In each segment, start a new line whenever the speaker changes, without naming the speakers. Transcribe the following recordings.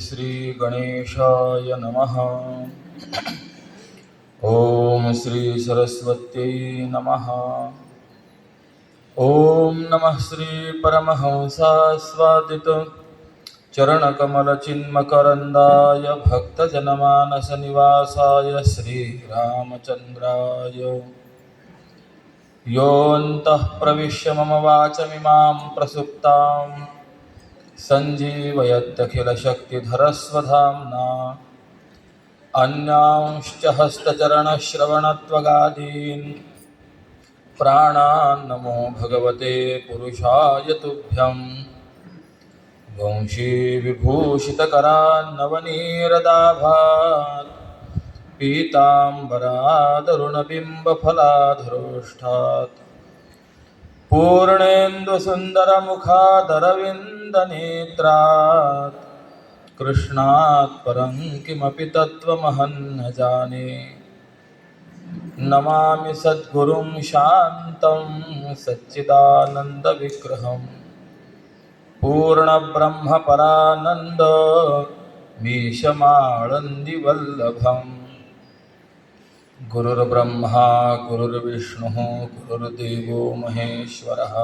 श्री गणेशाय नमः। ओम श्री सरस्वत्यै नमः। ओम नमः श्री परमहंसास्वादित चरणकमलचिन्मकरन्दाय भक्तजनमानसनिवासाय श्रीरामचन्द्राय योऽन्तः प्रविश्य मम वाचमिमां प्रसुप्तां सञ्जीवयत्यखिलशक्तिधरस्वधाम्ना अन्यांश्च हस्तचरणश्रवणत्वगादीन् प्राणान् नमो भगवते पुरुषाय तुभ्यं। वंशीविभूषितकरान्नवनीरदाभात् पीताम्बरादरुणबिम्बफलाधरोष्ठात् पूर्णेन्दुसुन्दरमुखादरविन्दनेत्रात् कृष्णात् परं किमपि तत्त्वमहं न जाने। नमामि सद्गुरुं शान्तं सच्चिदानन्दविग्रहं पूर्णब्रह्मपरानन्द मीशमाळन्दिवल्लभम्। गुरुर्ब्रह्मा गुरुर्विष्णुः गुरुर्देवो महेश्वरः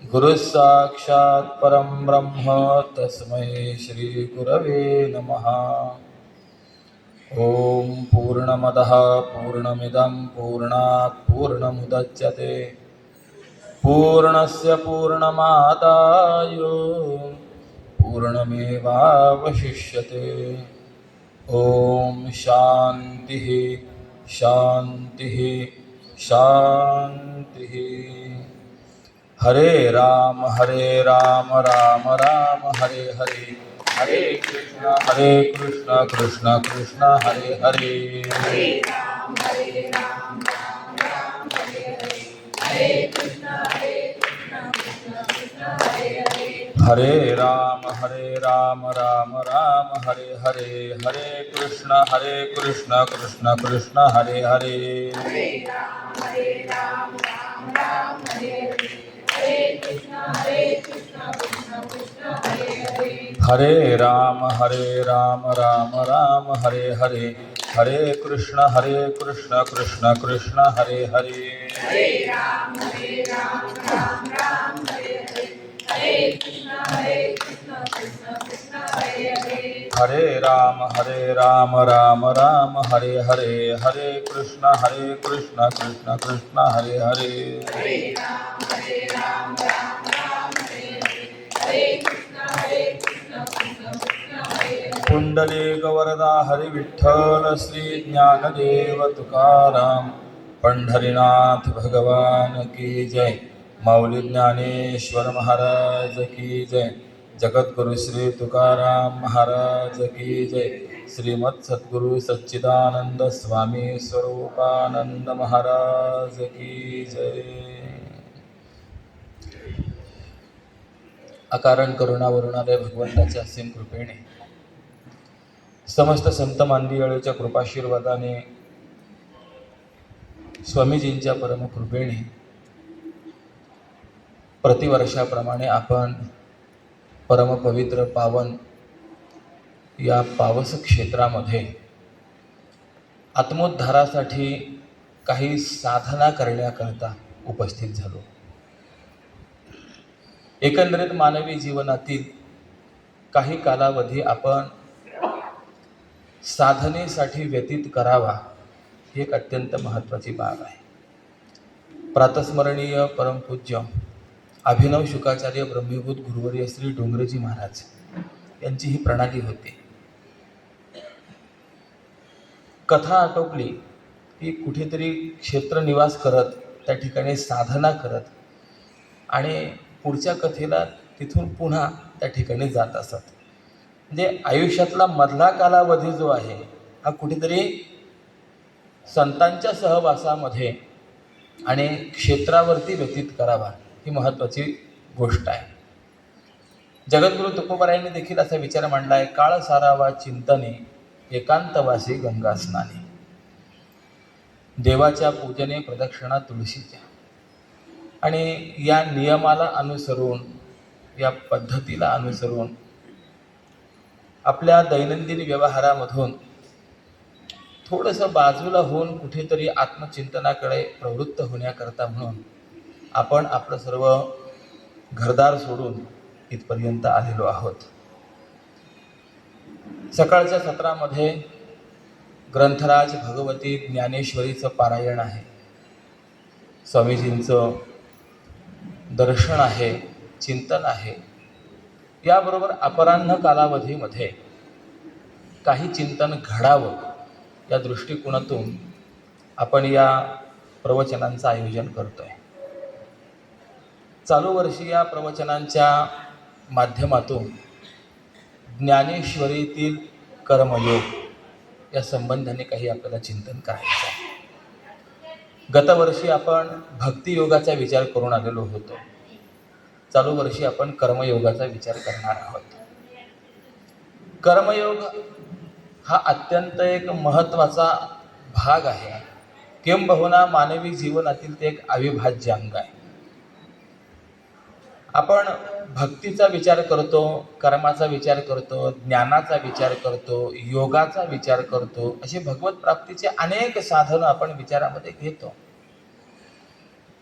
गुरुस्साक्षात् परं ब्रह्म तस्मै श्रीगुरवे नमः। ओम पूर्णमदः पूर्णमिदं पूर्णात् पूर्णमुदच्यते पूर्णस्य पूर्णमादाय पूर्णमेवावशिष्यते। ओम शांतिः शांतिः शांतिः। हरे राम राम राम हरे हरे, हरे कृष्ण कृष्ण कृष्ण हरे हरे। हरे राम राम राम हरे हरे, हरे कृष्ण कृष्ण कृष्ण हरे हरे। हरे राम राम राम हरे हरे, हरे कृष्ण कृष्ण कृष्ण हरे हरे। हरे राम राम राम हरे हरे, हरे कृष्ण कृष्ण कृष्ण हरे हरे। हरे राम राम राम हरे हरे, हरे कृष्ण कृष्ण कृष्ण हरे हरे। हरे राम राम राम हरे हरे, हरे कृष्ण कृष्ण कृष्ण हरे हरे। हरे राम राम राम हरे हरे, हरे कृष्ण कृष्ण कृष्ण हरे हरे। हरे राम राम राम हरे हरे, हरे कृष्ण कृष्ण कृष्ण हरे हरे। पुंडलिक वरदा हरि विठ्ठल श्री ज्ञानदेव तुकाराम पंढरीनाथ भगवान की जय। माऊली ज्ञानेश्वर महाराज की जय। जगद्गुरु श्री तुकाराम महाराज की जय। श्रीमद सद्गुरु सच्चिदानंद स्वामी स्वरूपानंद महाराज की जय। अकारण करुणा वरुणालय भगवंताच्या असीम कृपेने समस्त संत मांदियाळीच्या कृपाशीर्वादाने स्वामीजींच्या परमकृपेने प्रतिवर्षाप्रमाणे आपण परमपवित्र पावन या पावस क्षेत्रामध्ये आत्मोद्धारासाठी काही साधना करण्याकरता उपस्थित झालो। एकंदरीत मानवी जीवनातील काही कालावधी आपण साधनेसाठी व्यतीत करावा ही एक अत्यंत महत्त्वाची बाब आहे। प्रातस्मरणीय परमपूज्य अभिनव शुकाचार्य ब्रह्मीभूत गुरुवर्य श्री डोंगरेजी महाराज यांची ही प्रणाली होती। कथा आटोपली की कुठेतरी क्षेत्रनिवास करत त्या ठिकाणी साधना करत आणि पुढच्या कथेला तिथून पुन्हा त्या ठिकाणी जात असत। म्हणजे आयुष्यातला मधला कालावधी जो आहे हा कुठेतरी संतांच्या सहवासामध्ये आणि क्षेत्रावरती व्यतीत करावा ही महत्त्वाची गोष्ट आहे। जगद्गुरु तुकोबारायांनी देखील असा विचार मांडला आहे, काळ सारावा चिंतने एकांतवासी गंगा स्नाने। देवाच्या पूजने प्रदक्षिणा तुळशीच्या, आणि या नियमाला अनुसरून या पद्धतीला अनुसरून आपल्या दैनंदिन व्यवहारामधून थोडंसं बाजूला होऊन कुठेतरी आत्मचिंतनाकडे प्रवृत्त होण्याकरता म्हणून आपण आपलं सर्व घरदार सोडून इथपर्यंत आलेलो आहोत. सकाळच्या सत्रामध्ये ग्रंथराज भगवती ज्ञानेश्वरीचं पारायण आहे, स्वामीजींचं दर्शन आहे, चिंतन आहे. याबरोबर अपराह्न कालावधीमध्ये काही चिंतन घडावं या दृष्टिकोनातून आपण या प्रवचनांचं आयोजन करतो आहे. चालू वर्षी या प्रवचनांच्या माध्यमातून ज्ञानेश्वरीतील कर्मयोग या संबंधाने काही आपल्याला चिंतन करायचं आहे. गतवर्षी आपण भक्तियोगाचा विचार करून आलेलो होतो. चालू वर्षी आपण कर्मयोगाचा विचार करणार आहोत. कर्मयोग हा अत्यंत एक महत्त्वाचा भाग आहे, किंबहुना मानवी जीवनातील ते एक अविभाज्य अंग आहे. आपण भक्तीचा विचार करतो, कर्माचा विचार करतो, ज्ञानाचा विचार करतो, योगाचा विचार करतो. अशी भगवत प्राप्तीचे अनेक साधनं आपण विचारामध्ये घेतो.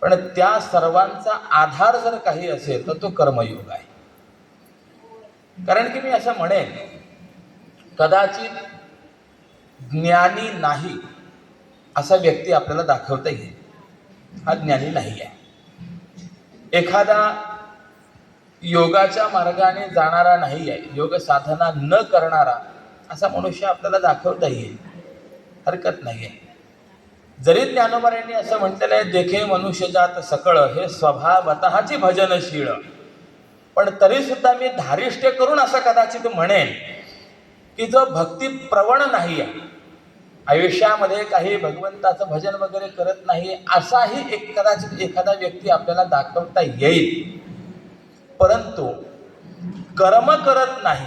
पण त्या सर्वांचा आधार जर काही असेल तर तो कर्मयोग आहे. कारण की मी असं म्हणेन, कदाचित ज्ञानी नाही असा व्यक्ती आपल्याला दाखवता येईल, हा ज्ञानी नाही आहे. एखादा योगाच्या मार्गाने जाणारा नाही आहे, योग साधना न करणारा असा मनुष्य आपल्याला दाखवता येईल, हरकत नाही आहे. जरी ज्ञानोबांनी असं म्हटलेलं आहे, देखे मनुष्यजात सकळ हे स्वभावतःची भजनशीळ, पण तरी सुद्धा मी धारिष्ट्य करून असं कदाचित म्हणेन की जो भक्ती प्रवण नाही आहे, आयुष्यामध्ये काही भगवंताचं भजन वगैरे करत नाही, असाही कदाचित एखादा व्यक्ती आपल्याला दाखवता येईल. परंतु कर्म करत नाही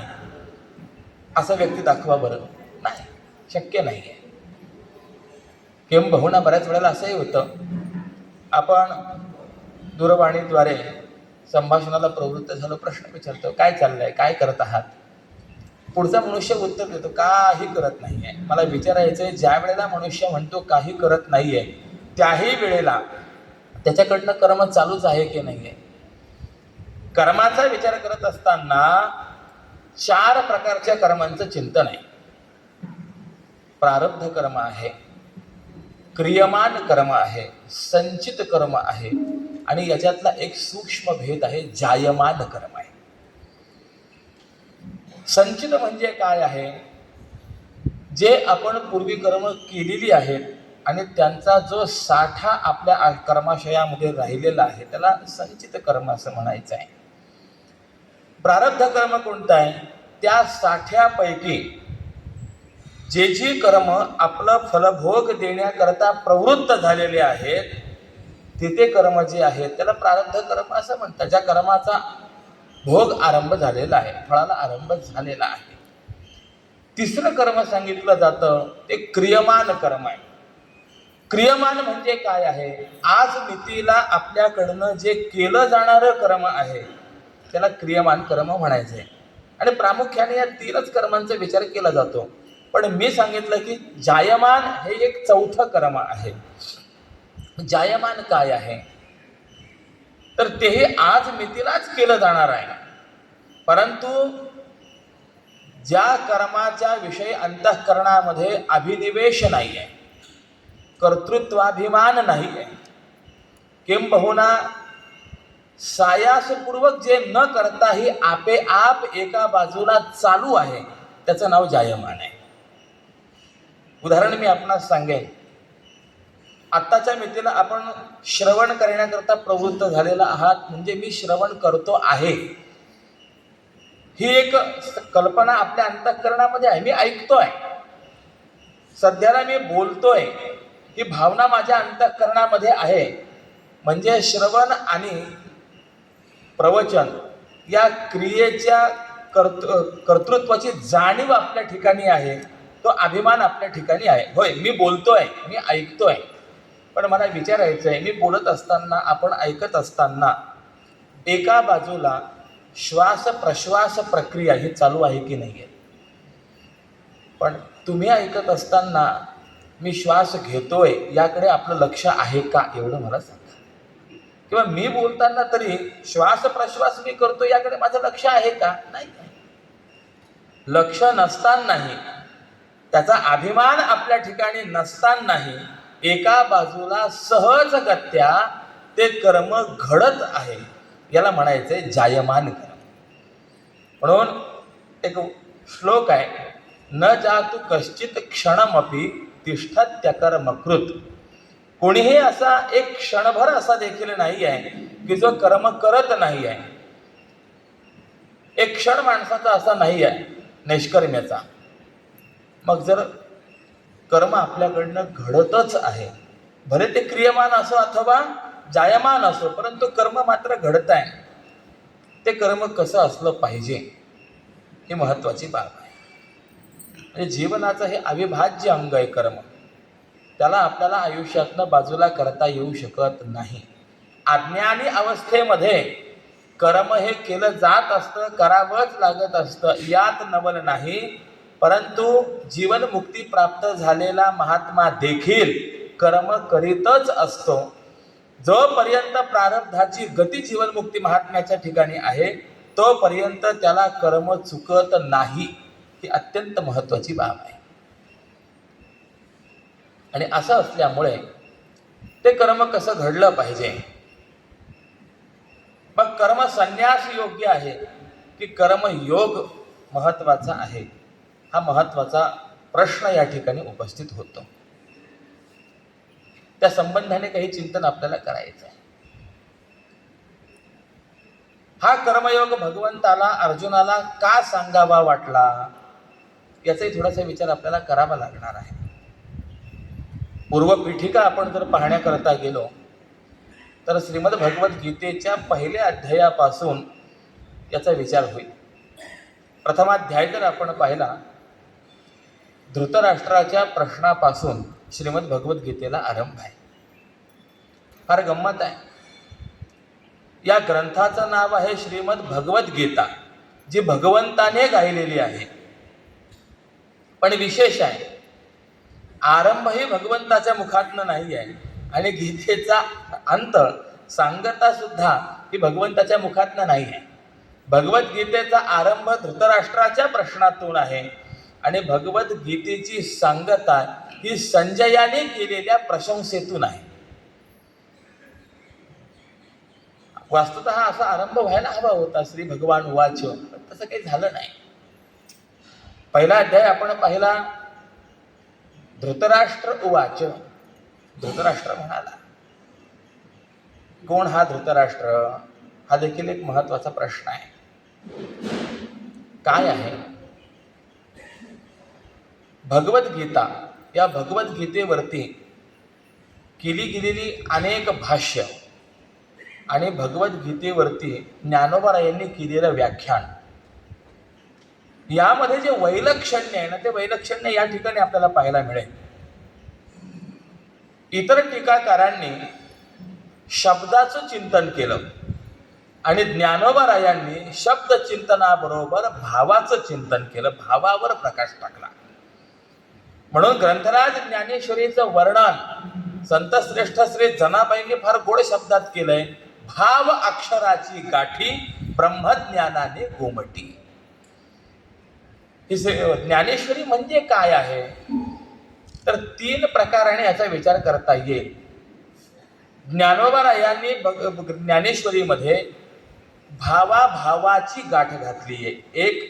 असा व्यक्ती दाखवा बरं, नाही, शक्य नाही आहे. किंबहुना बऱ्याच वेळेला असंही होतं, आपण दूरवाणीद्वारे संभाषणाला प्रवृत्त झालो, प्रश्न विचारतो, काय चाललंय, काय करत आहात. पुढचा मनुष्य उत्तर देतो, काही करत नाही आहे. मला विचारायचं आहे, ज्या वेळेला मनुष्य म्हणतो काही करत नाही आहे, त्याही वेळेला त्याच्याकडनं कर्म चालूच आहे की नाही आहे. कर्माचा विचार करत असताना 4 प्रकारच्या कर्मांचं चिंतन आहे. प्रारब्ध कर्म आहे, क्रियमान कर्म आहे, संचित कर्म आहे, आणि याच्यातला एक सूक्ष्म भेद आहे, जायमान कर्म आहे. संचित म्हणजे काय आहे? जे आपण पूर्वी कर्म केलेली आहेत आणि त्यांचा जो साठा आपल्या कर्माशयामध्ये राहिलेला आहे त्याला संचित कर्म असं म्हणायचं आहे. प्रारब्ध कर्म कोणतं आहे? त्या साठ्यापैकी जे जी कर्म आपलं फलभोग देण्याकरता प्रवृत्त झालेले आहेत, तिथे कर्म जे आहेत त्याला प्रारब्ध कर्म असं म्हणतात. ज्या कर्माचा भोग आरंभ झालेला आहे, फळाला आरंभ झालेला आहे. तिसरं कर्म सांगितलं जातं ते क्रियमान कर्म आहे. क्रियमान म्हणजे काय आहे? आज मितीला आपल्याकडनं जे केलं जाणारं कर्म आहे त्याला क्रियमान कर्म म्हणायचं आहे. आणि प्रामुख्याने या 3च कर्मांचा विचार केला जातो. पण मी सांगितलं की जायमान हे एक 4थं कर्म आहे. जायमान काय आहे? तर तेही आज मितीलाच केलं जाणार आहे, परंतु ज्या कर्माच्या विषयी अंतःकरणामध्ये अभिनिवेश नाही आहे, कर्तृत्वाभिमान नाही आहे, किंबहुना सायासपूर्वक जे न करताही आपेआप एका बाजूला चालू आहे, त्याचं नाव जायमान आहे. उदाहरण मी आपणास सांगेन. आत्ताच्या मितीला आपण श्रवण करण्याकरता प्रवृत्त झालेला आहात, म्हणजे मी श्रवण करतो आहे, ही एक कल्पना आपल्या अंतःकरणामध्ये आहे. मी ऐकतोय, सध्याला मी बोलतोय, ही भावना माझ्या अंतःकरणामध्ये आहे. म्हणजे श्रवण आणि प्रवचन या क्रियेच्या कर्तृत्वाची जाणीव आपल्या ठिकाणी आहे, तो अभिमान आपल्या ठिकाणी आहे. होय, मी बोलतोय, मी ऐकतोय, पण मला विचारायचं आहे, मी बोलत असताना, आपण ऐकत असताना एका बाजूला श्वास प्रश्वास प्रक्रिया ही चालू आहे की नाही आहे? पण तुम्ही ऐकत असताना मी श्वास घेतोय याकडे आपलं लक्ष आहे का, एवढं मला सांगा. किंवा मी बोलताना तरी श्वास प्रश्वास मी करतो याकडे माझं लक्ष आहे का, नाही. लक्ष नसतानाही, त्याचा अभिमान आपल्या ठिकाणी नसतानाही एका बाजूला सहजगत्या ते कर्म घडत आहे, याला म्हणायचंय जायमान कर्म. म्हणून एक श्लोक आहे, न जातु कश्चित क्षणमपि तिष्ठत्यकर्मकृत. कोणीही असा एक क्षणभर असा देखील नाही आहे की जो कर्म करत नाही आहे. एक क्षण माणसाचा असा नाही आहे नैष्कर्म्याचा. मग जर कर्म आपल्याकडनं घडतच आहे, भले ते क्रियमान असो अथवा जायमान असो, परंतु कर्म मात्र घडत आहे. ते कर्म कसं असलं पाहिजे ही महत्वाची बाब आहे. म्हणजे जीवनाचं हे अविभाज्य अंग आहे कर्म. त्याला आपल्याला आयुष्यातनं बाजूला करता येऊ शकत नाही. अज्ञानी अवस्थेमध्ये कर्म हे केलं जात असतं, करावंच लागत असतं, यात नवल नाही. परंतु जीवनमुक्ती प्राप्त झालेला महात्मा देखील कर्म करीतच असतो. जोपर्यंत प्रारब्धाची गती जीवनमुक्ती महात्म्याच्या ठिकाणी आहे तोपर्यंत त्याला कर्म चुकत नाही. ही अत्यंत महत्वाची बाब आहे. आणि असं असल्यामुळे ते कर्म कसं घडलं पाहिजे. मग कर्म संन्यास योग्य आहे की कर्मयोग महत्वाचा आहे, हा महत्वाचा प्रश्न या ठिकाणी उपस्थित होतो. त्या संबंधाने काही चिंतन आपल्याला करायचं आहे. हा कर्मयोग भगवंताला अर्जुनाला का सांगावा वाटला, याचाही थोडासा विचार आपल्याला करावा लागणार आहे. पूर्वपीठिका आपण जर पाहण्याकरता गेलो तर श्रीमद भगवद्गीतेच्या पहिल्या अध्यायापासून याचा विचार होईल. प्रथमाध्याय जर आपण पाहिला, धृतराष्ट्राच्या प्रश्नापासून श्रीमद भगवद्गीतेला आरंभ आहे. फार गंमत आहे. या ग्रंथाचं नाव आहे श्रीमद भगवद्गीता, जी भगवंताने गायलेली आहे. पण विशेष आहे, आरंभही भगवंताच्या मुखातनं नाही आहे आणि गीतेचा अंत सांगता सुद्धा ही भगवंताच्या मुखातनं नाही आहे. भगवद्गीतेचा आरंभ धृतराष्ट्राच्या प्रश्नातून आहे आणि भगवद्गीतेची सांगता ही संजयाने केलेल्या प्रशंसेतून आहे. वास्तुतः असा आरंभ व्हायला हवा होता, श्री भगवान उवाच, पण तसं काही झालं नाही. पहिला अध्याय आपण पाहिला, धृतराष्ट्र उवाच. धृतराष्ट्र म्हणाला. कोण हा धृतराष्ट्र, हा देखील एक महत्वाचा प्रश्न आहे. काय आहे भगवद्गीता? या भगवद्गीतेवरती केली गेलेली अनेक भाष्य आणि भगवद्गीतेवरती ज्ञानोबारायांनी केलेलं व्याख्यान, यामध्ये जे वैलक्षण्य आहे ना, ते वैलक्षण्य या ठिकाणी आपल्याला पाहायला मिळेल. इतर टीकाकारांनी शब्दाचं चिंतन केलं आणि ज्ञानोबारायांनी शब्द चिंतनाबरोबर भावाचं चिंतन केलं, भावावर प्रकाश टाकला. म्हणून ग्रंथराज ज्ञानेश्वरीचं वर्णन संतश्रेष्ठ श्री जनाबाईंनी फार गोड शब्दात केलंय. भाव अक्षराची गाठी ब्रह्मज्ञानाने गोमटी. ही ज्ञानेश्वरी म्हणजे काय आहे, तर 3 प्रकाराने याचा विचार करता येईल. ज्ञानोबारायांनी ज्ञानेश्वरीमध्ये भावाभावाची गाठ घातली आहे 1,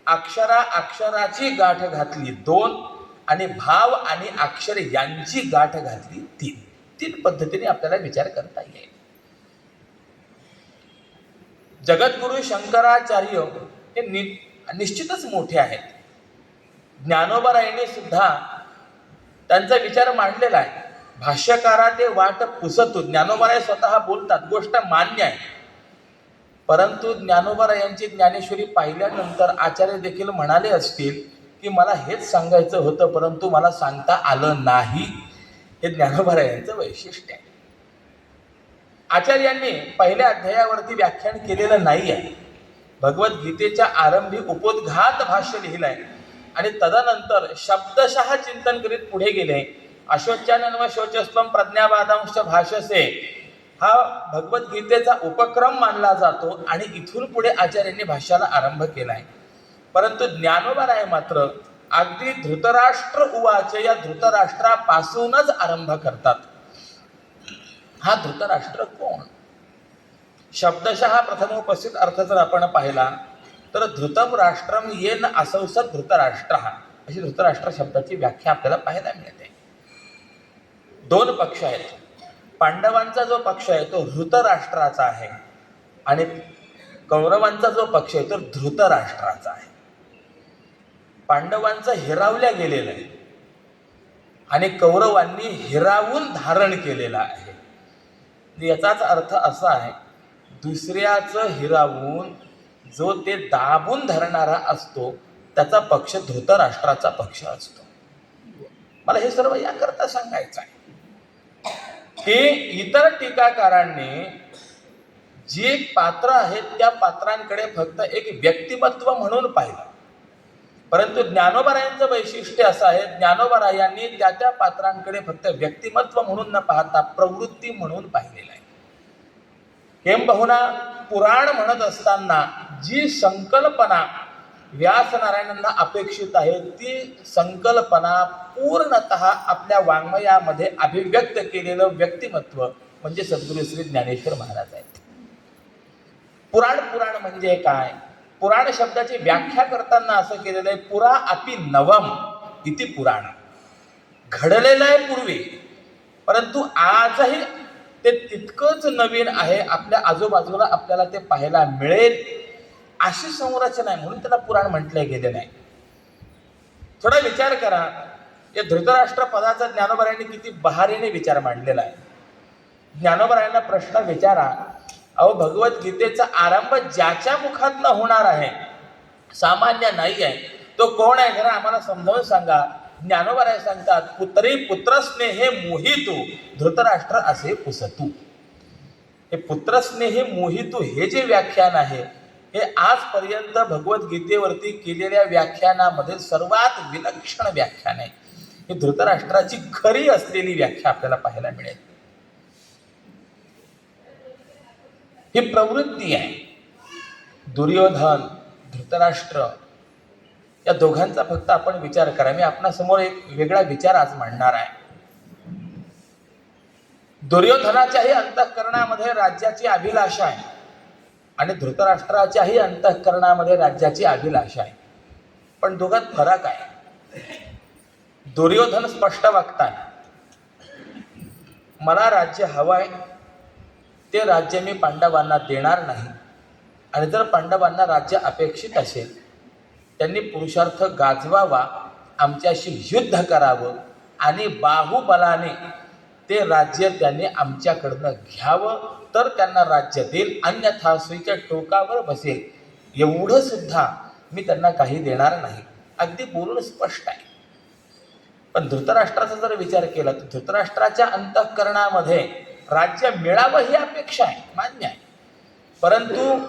अक्षराची गाठ घातली 2 आणि भाव आणि अक्षर यांची गाठ घातली 3 पद्धतीने आपल्याला विचार करता येईल. जगद्गुरु शंकराचार्य हे निश्चितच मोठे आहेत. ज्ञानोबारायांनी सुद्धा त्यांचा विचार मांडलेला आहे. भाष्यकारा ते वाट पुसतो, ज्ञानोबाराय स्वतः बोलतात, गोष्ट मान्य आहे. परंतु ज्ञानोबारायांची ज्ञानेश्वरी पाहिल्यानंतर आचार्य देखील म्हणाले असतील की मला हेच सांगायचं होतं परंतु मला सांगता आलं नाही. हे ज्ञानोबारायांचं वैशिष्ट्य आहे. आचार्यांनी पहिल्या अध्यायावरती व्याख्यान केलेलं नाही आहे. भगवद्गीतेच्या आरंभी उपोद्घात भाष्य लिहिलंय आणि तदनंतर शब्दशः चिंतन करीत पुढे गेले. अशोच्यानन्व शोचस्त्वं प्रज्ञावादांश भाषसे हा भगवद्गीतेचा उपक्रम मानला जातो आणि इथून पुढे आचार्यांनी भाष्याला आरंभ केलाय. परंतु ज्ञानोबा मात्र अगदी धृतराष्ट्र उवाच या धृतराष्ट्रापासूनच आरंभ करतात. हा धृतराष्ट्र कोण? शब्दशः प्रथमोपस्थित अर्थ जर आपण पाहिला तर धृतम राष्ट्रम येन असंसत धृतराष्ट्र अशी धृतराष्ट्र शब्दाची व्याख्या आपल्याला पाहायला मिळते. दोन पक्ष आहेत. पांडवांचा जो पक्ष आहे तो धृतराष्ट्राचा आहे आणि कौरवांचा जो पक्ष आहे तो धृतराष्ट्राचा आहे. पांडवांचं हिरावल्या गेलेलं आहे आणि कौरवांनी हिरावून धारण केलेलं आहे. याचाच अर्थ असा आहे, दुसऱ्याचं हिरावून जो ते दाबून धरणारा असतो त्याचा पक्ष धृतराष्ट्राचा पक्ष असतो. मला हे सर्व याकरता सांगायचं आहे की इतर टीकाकारांनी जे पात्र आहेत त्या पात्रांकडे फक्त एक व्यक्तिमत्व म्हणून पाहिलं. परंतु ज्ञानोबारायांचं वैशिष्ट्य असं आहे, ज्ञानोबारायांनी त्या त्या पात्रांकडे फक्त व्यक्तिमत्व म्हणून न पाहता प्रवृत्ती म्हणून पाहिलेलं आहे. किंबहुना पुराण म्हणत असताना जी संकल्पना व्यासनारायणांना अपेक्षित आहे ती संकल्पना पूर्णतः आपल्या वाङ्मयामध्ये अभिव्यक्त केलेलं व्यक्तिमत्व म्हणजे सद्गुरू श्री ज्ञानेश्वर महाराज आहेत. पुराण म्हणजे काय? पुराण शब्दाची व्याख्या करताना असं केलेलं आहे, पुरा अपि नवम इति पुराण. घडलेलं आहे पूर्वी परंतु आजही ते तितकंच नवीन आहे. आपल्या आजूबाजूला आपल्याला ते पाहायला मिळेल अशी संरचना आहे म्हणून त्याला पुराण म्हटले गेले नाही. थोडा विचार करा, या धृतराष्ट्र पदाचा ज्ञानोबारायांनी किती बहारीने विचार मांडलेला आहे. ज्ञानोबारायांना प्रश्न विचारा, अहो भगवद्गीतेचा आरंभ ज्याच्या मुखातनं होणार आहे सामान्य नाही आहे तो कोण आहे जरा आम्हाला समजावून सांगा. ज्ञानोबाराय सांगतात, पुत्री पुत्रस्नेहे मोहितू धृतराष्ट्र असे पुसतू. हे पुत्रस्नेहे मोहितू हे जे व्याख्यान आहे हे आजपर्यंत भगवद्गीतेवरती केलेल्या व्याख्यानामध्ये सर्वात विलक्षण व्याख्यान आहे. ही धृतराष्ट्राची खरी असलेली व्याख्या आपल्याला पाहायला मिळेल. ही प्रवृत्ती आहे. दुर्योधन धृतराष्ट्र या दोघांचा फक्त आपण विचार करा. मी आपणासमोर एक वेगळा विचार आज मांडणार आहे. दुर्योधनाच्याही अंतःकरणामध्ये राज्याची अभिलाषा आहे आणि धृतराष्ट्राच्याही अंतःकरणामध्ये राज्याची अभिलाषा आहे. पण दोघात फरक आहे. दुर्योधन स्पष्ट वक्ता, मला राज्य हवं आहे, ते राज्य मी पांडवांना देणार नाही आणि जर पांडवांना राज्य अपेक्षित असेल त्यांनी पुरुषार्थ गाजवावा, आमच्याशी युद्ध करावं आणि बाहुबलाने ते राज्य त्यांनी आमच्याकडनं घ्यावं तर त्यांना राज्य देईल, अन्यथा सुईच्या टोकावर बसेल. एवढं सुद्धा मी त्यांना काही देणार नाही. अगदी बोलून स्पष्ट आहे. पण धृतराष्ट्राचा जर विचार केला तर धृतराष्ट्राच्या अंतःकरणामध्ये राज्य मिळावं ही अपेक्षा आहे, मान्य आहे. परंतु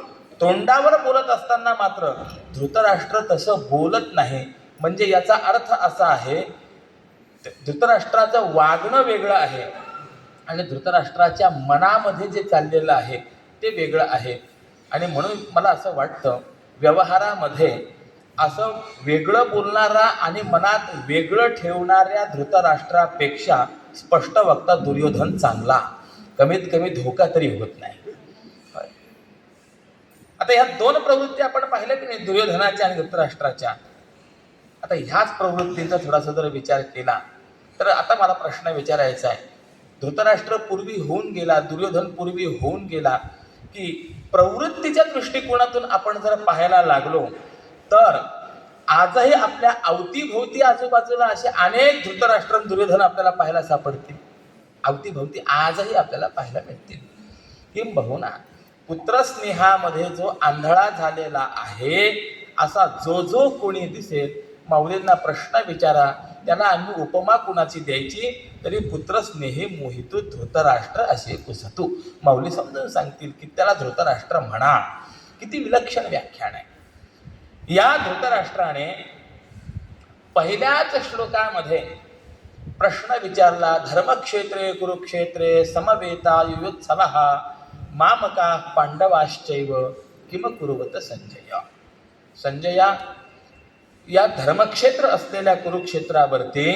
तोंडावर बोलत असताना मात्र धृतराष्ट्र तसं बोलत नाही. म्हणजे याचा अर्थ असा आहे, धृतराष्ट्राचं वागणं वेगळं आहे आणि धृतराष्ट्राच्या मनामध्ये जे चाललेलं आहे ते वेगळं आहे. आणि म्हणून मला असं वाटतं व्यवहारामध्ये असं वेगळं बोलणारा आणि मनात वेगळं ठेवणाऱ्या धृतराष्ट्रापेक्षा स्पष्ट वक्ता दुर्योधन चांगला, कमीत कमी धोका तरी होत नाही. आता ह्या दोन प्रवृत्ती आपण पाहिल्या की नाही, दुर्योधनाच्या आणि धृतराष्ट्राच्या. आता ह्याच प्रवृत्तींचा थोडासा जर विचार केला तर आता मला प्रश्न विचारायचा आहे, धृतराष्ट्र पूर्वी होऊन गेला, दुर्योधन पूर्वी होऊन गेला, की प्रवृत्तीच्या दृष्टिकोनातून आपण जर पाहायला लागलो तर आजही आपल्या अवतीभोवती आजूबाजूला असे अनेक धृतराष्ट्र दुर्योधन आपल्याला पाहायला सापडतील. अवतीभोवती आजही आपल्याला पाहायला मिळतील. किंबहुना पुत्रस्नेहामध्ये जो आंधळा झालेला आहे असा जो कोणी दिसेल, माऊलींना प्रश्न विचारा, त्याला आम्ही उपमा कुणाची द्यायची तरी पुत्रस्नेहे मोहितू धृतराष्ट्र असे पुसतू. माऊली समजून सांगतील की त्याला धृतराष्ट्र म्हणा. किती विलक्षण व्याख्यान आहे. या धृतराष्ट्राने पहिल्याच श्लोकामध्ये प्रश्न विचारला, धर्मक्षेत्रे कुरुक्षेत्रे समवेता युयुत्सवः मामका पांडवाश्चैव किम कुरुवत संजय. संजया, या धर्मक्षेत्र असलेल्या कुरुक्षेत्रावरती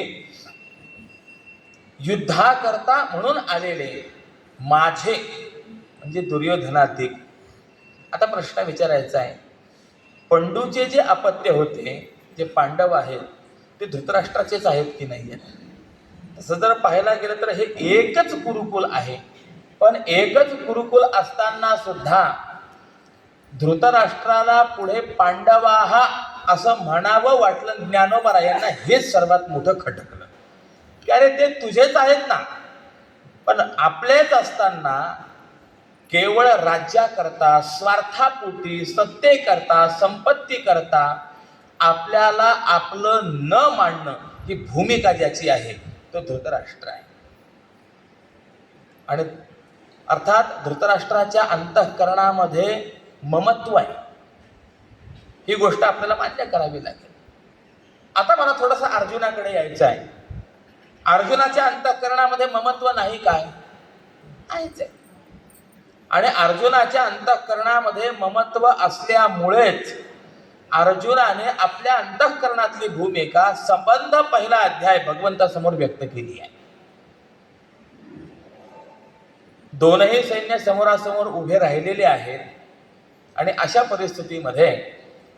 युद्धाकरता म्हणून आलेले माझे म्हणजे दुर्योधनाधिक. आता प्रश्न विचारायचा आहे, पंडूचे जे अपत्य होते, जे पांडव आहेत, ते धृतराष्ट्राचेच आहेत की नाही आहेत? तसं जर पाहायला गेलं तर हे एकच कुरुकुल आहे. पण एकच कुरुकुल असताना सुद्धा धृतराष्ट्राला पुढे पांडवा हा असं म्हणावं वाटलं ज्ञानोबा यांना. हेच सर्वात मोठं खटकलं की अरे ते तुझेच आहेत ना, पण आपलेच असताना केवळ राज्याकरता, स्वार्थापोटी, सत्तेकरता, संपत्तीकरता आपल्याला आपलं न मांडणं ही भूमिका ज्याची आहे तो धृतराष्ट्र आहे. आणि अर्थात धृतराष्ट्राच्या अंतःकरणामध्ये ममत्व आहे, ही गोष्ट आपल्याला मान्य करावी लागेल. आता मला थोडंसं अर्जुनाकडे यायचं आहे. अर्जुनाच्या अंतःकरणामध्ये ममत्व नाही काय? आहेच आहे. आणि अर्जुनाच्या अंतःकरणामध्ये ममत्व असल्यामुळेच अर्जुनाने आपल्या अंतःकरणातली भूमिका संबंध पहिला अध्याय भगवंतासमोर व्यक्त केली आहे. दोनही सैन्य समोरासमोर उभे राहिलेले आहेत आणि अशा परिस्थितीमध्ये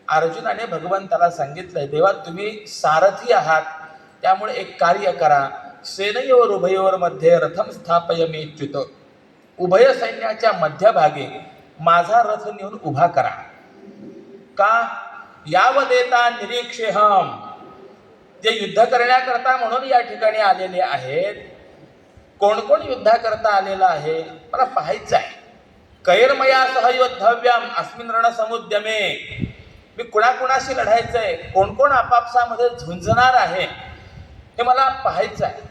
अर्जुनाने भगवंताला सांगितलंय, देवा तुम्ही सारथी आहात, त्यामुळे एक कार्य करा, सेनयोर उभयोर मध्ये रथम स्थापयमेच्युत. उभय सैन्याच्या मध्यभागी माझा रथ नेऊन उभा करा. का? यावदेता निरीक्षेहम. जे युद्ध करण्याकरता म्हणून या ठिकाणी आलेले आहेत. कोण कोण युद्धाकरता आलेला आहे मला पाहायचं आहे. कैर्मया सहयोद्धव्यम अस्मिन रणसमुद्यमे. मी कुणाकुणाशी लढायचंय, कोण कोण आपापसामध्ये झुंजणार आहे हे मला पाहायचं आहे.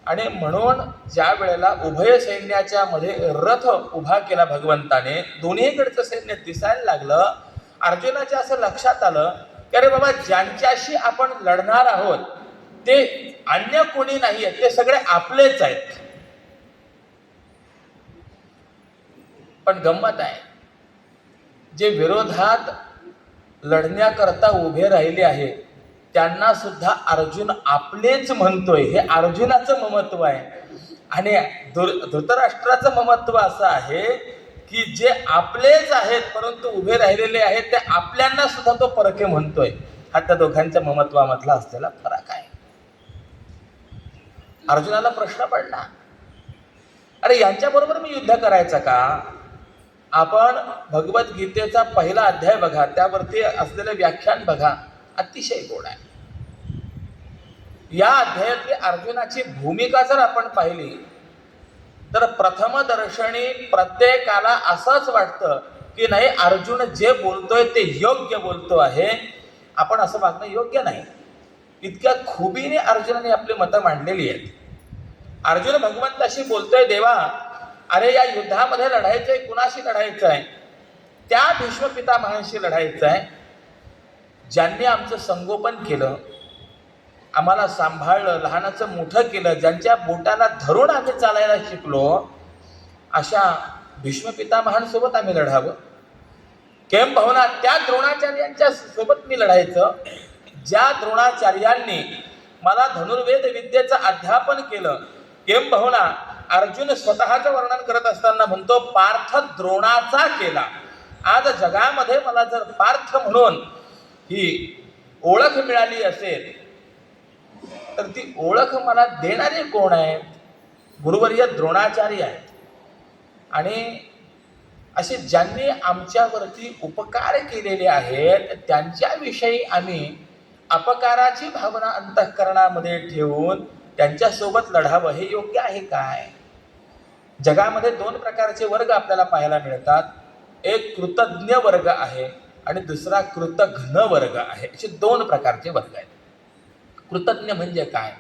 आणि म्हणून ज्या वेळेला उभय सैन्याच्या मध्ये रथ उभा केला भगवंताने, दोन्हीकडचं सैन्य दिसायला लागलं. अर्जुनाच्या असं लक्षात आलं की अरे बाबा, ज्यांच्याशी आपण लढणार आहोत ते अन्य कोणी नाही आहेत, ते सगळे आपलेच आहेत. पण गंमत आहे, जे विरोधात लढण्याकरता उभे राहिले आहेत त्यांना सुद्धा अर्जुन आपलेच म्हणतोय. हे अर्जुनाचं ममत्व आहे. आणि धृतराष्ट्राचं ममत्व असं आहे की जे आपलेच आहेत परंतु उभे राहिलेले आहेत ते आपल्यांना सुद्धा तो परके म्हणतोय. हा त्या दोघांच्या ममत्वामधला असलेला फरक आहे. अर्जुनाला प्रश्न पडला, अरे यांच्याबरोबर मी युद्ध करायचं का? आपण भगवद्गीतेचा पहिला अध्याय बघा, त्यावरती असलेले व्याख्यान बघा, अतिशय गोड आहे. या अध्यायातली अर्जुनाची भूमिका जर आपण पाहिली तर प्रथमदर्शनी प्रत्येकाला असंच वाटतं की नाही, अर्जुन जे बोलतोय ते योग्य बोलतो आहे, आपण असं वागणं योग्य नाही. इतक्या खुबीने अर्जुनाने आपली मतं मांडलेली आहेत. अर्जुन भगवंताशी बोलतोय, देवा अरे या युद्धामध्ये लढायचंय, कुणाशी लढायचं आहे? त्या भीष्म पितामहांशी लढायचं आहे, ज्यांनी आमचं संगोपन केलं, आम्हाला सांभाळलं, लहानाचं मोठं केलं, ज्यांच्या बोटाला धरून आम्ही चालायला शिकलो, अशा भीष्म पितामहांसोबत आम्ही लढावं. केम भावना, त्या द्रोणाचार्यांच्या सोबत मी लढायचं, ज्या द्रोणाचार्यांनी मला धनुर्वेद विद्येचं अध्यापन केलं. केम भावना, अर्जुन स्वतःचं वर्णन करत असताना म्हणतो, पार्थ द्रोणाचा केला. आज जगामध्ये मला जर पार्थ म्हणून ही ओळख मिळाली असेल तर ती ओळख मला देणारे कोण आहेत? गुरुवर्य द्रोणाचार्य आहेत. आणि असे ज्यांनी आमच्यावरती उपकार केलेले आहेत त्यांच्याविषयी आम्ही अपकाराची भावना अंतःकरणामध्ये ठेवून त्यांच्यासोबत लढावं, हे योग्य आहे काय? जगामध्ये दोन प्रकारचे वर्ग आपल्याला पाहायला मिळतात. एक कृतज्ञ वर्ग आहे आणि दुसरा कृतघ्न वर्ग आहे. असे दोन प्रकारचे वर्ग आहेत. कृतज्ञ म्हणजे काय?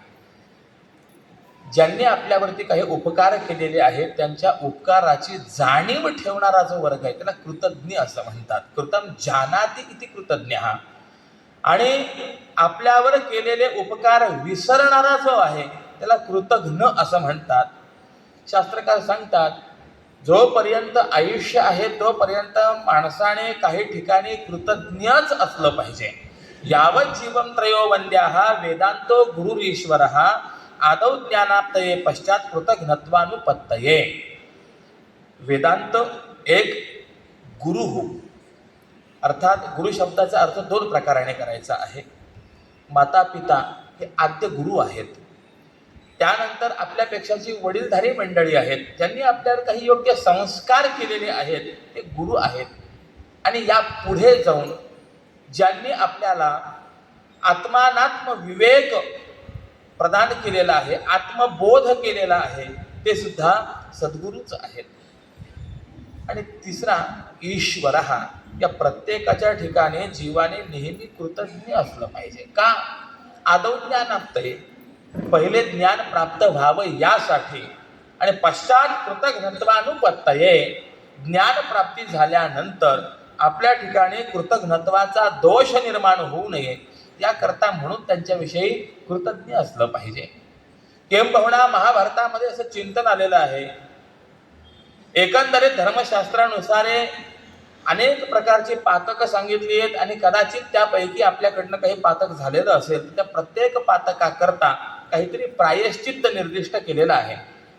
ज्यांनी आपल्यावरती काही उपकार केलेले आहेत त्यांच्या उपकाराची जाणीव ठेवणारा जो वर्ग आहे त्याला कृतज्ञ असं म्हणतात. कृतम जानाति इति कृतज्ञ. आणि आपल्यावर केलेले उपकार विसरणारा जो आहे त्याला कृतघ्न असं म्हणतात. शास्त्रकार सांगतात, जोपर्यंत आयुष्य आहे तोपर्यंत माणसाने काही ठिकाणी कृतज्ञच असलं पाहिजे. यावत जीवन त्रयो वंद्याः वेदांतो गुरुरीश्वरः आदौ ज्ञानाप्तये पश्चात कृतघ्नत्वानुपत्तये. वेदांत एक, गुरु हो, अर्थात गुरु शब्दाचा अर्थ दोन प्रकाराने करायचा आहे. माता पिता हे आद्य गुरु आहेत. त्यानंतर आपल्यापेक्षा जी वडीलधारी मंडळी आहेत, ज्यांनी आपल्यावर काही योग्य संस्कार केलेले आहेत, ते गुरु आहेत. आणि या पुढे जाऊन ज्यांनी आपल्याला आत्मानात्म विवेक प्रदान केलेला आहे, आत्मबोध केलेला आहे, ते सुद्धा सद्गुरूच आहेत. आणि तिसरा ईश्वर हा. या प्रत्येकाच्या ठिकाणी जीवाने नेहमी कृतज्ञ असलं पाहिजे. का? आदौ ज्ञानाप्तये, पहिले ज्ञान प्राप्त व्हावं यासाठी, आणि पश्चात कृतघ्नत्वानुपत्तये, ज्ञान प्राप्ती झाल्यानंतर आपल्या ठिकाणी कृतघ्नत्वाचा दोष निर्माण होऊ नये याकरता म्हणून त्यांच्याविषयी कृतज्ञ असलं पाहिजे. किंबहुना महाभारतामध्ये असं चिंतन आलेलं आहे. एकंदरीत धर्मशास्त्रानुसार अनेक प्रकारची पातकं सांगितली आहेत आणि कदाचित त्यापैकी आपल्याकडनं काही पातक झालेलं असेल तर त्या प्रत्येक पातकाकरता काहीतरी प्रायश्चित्त निर्दिष्ट केलेलं आहे.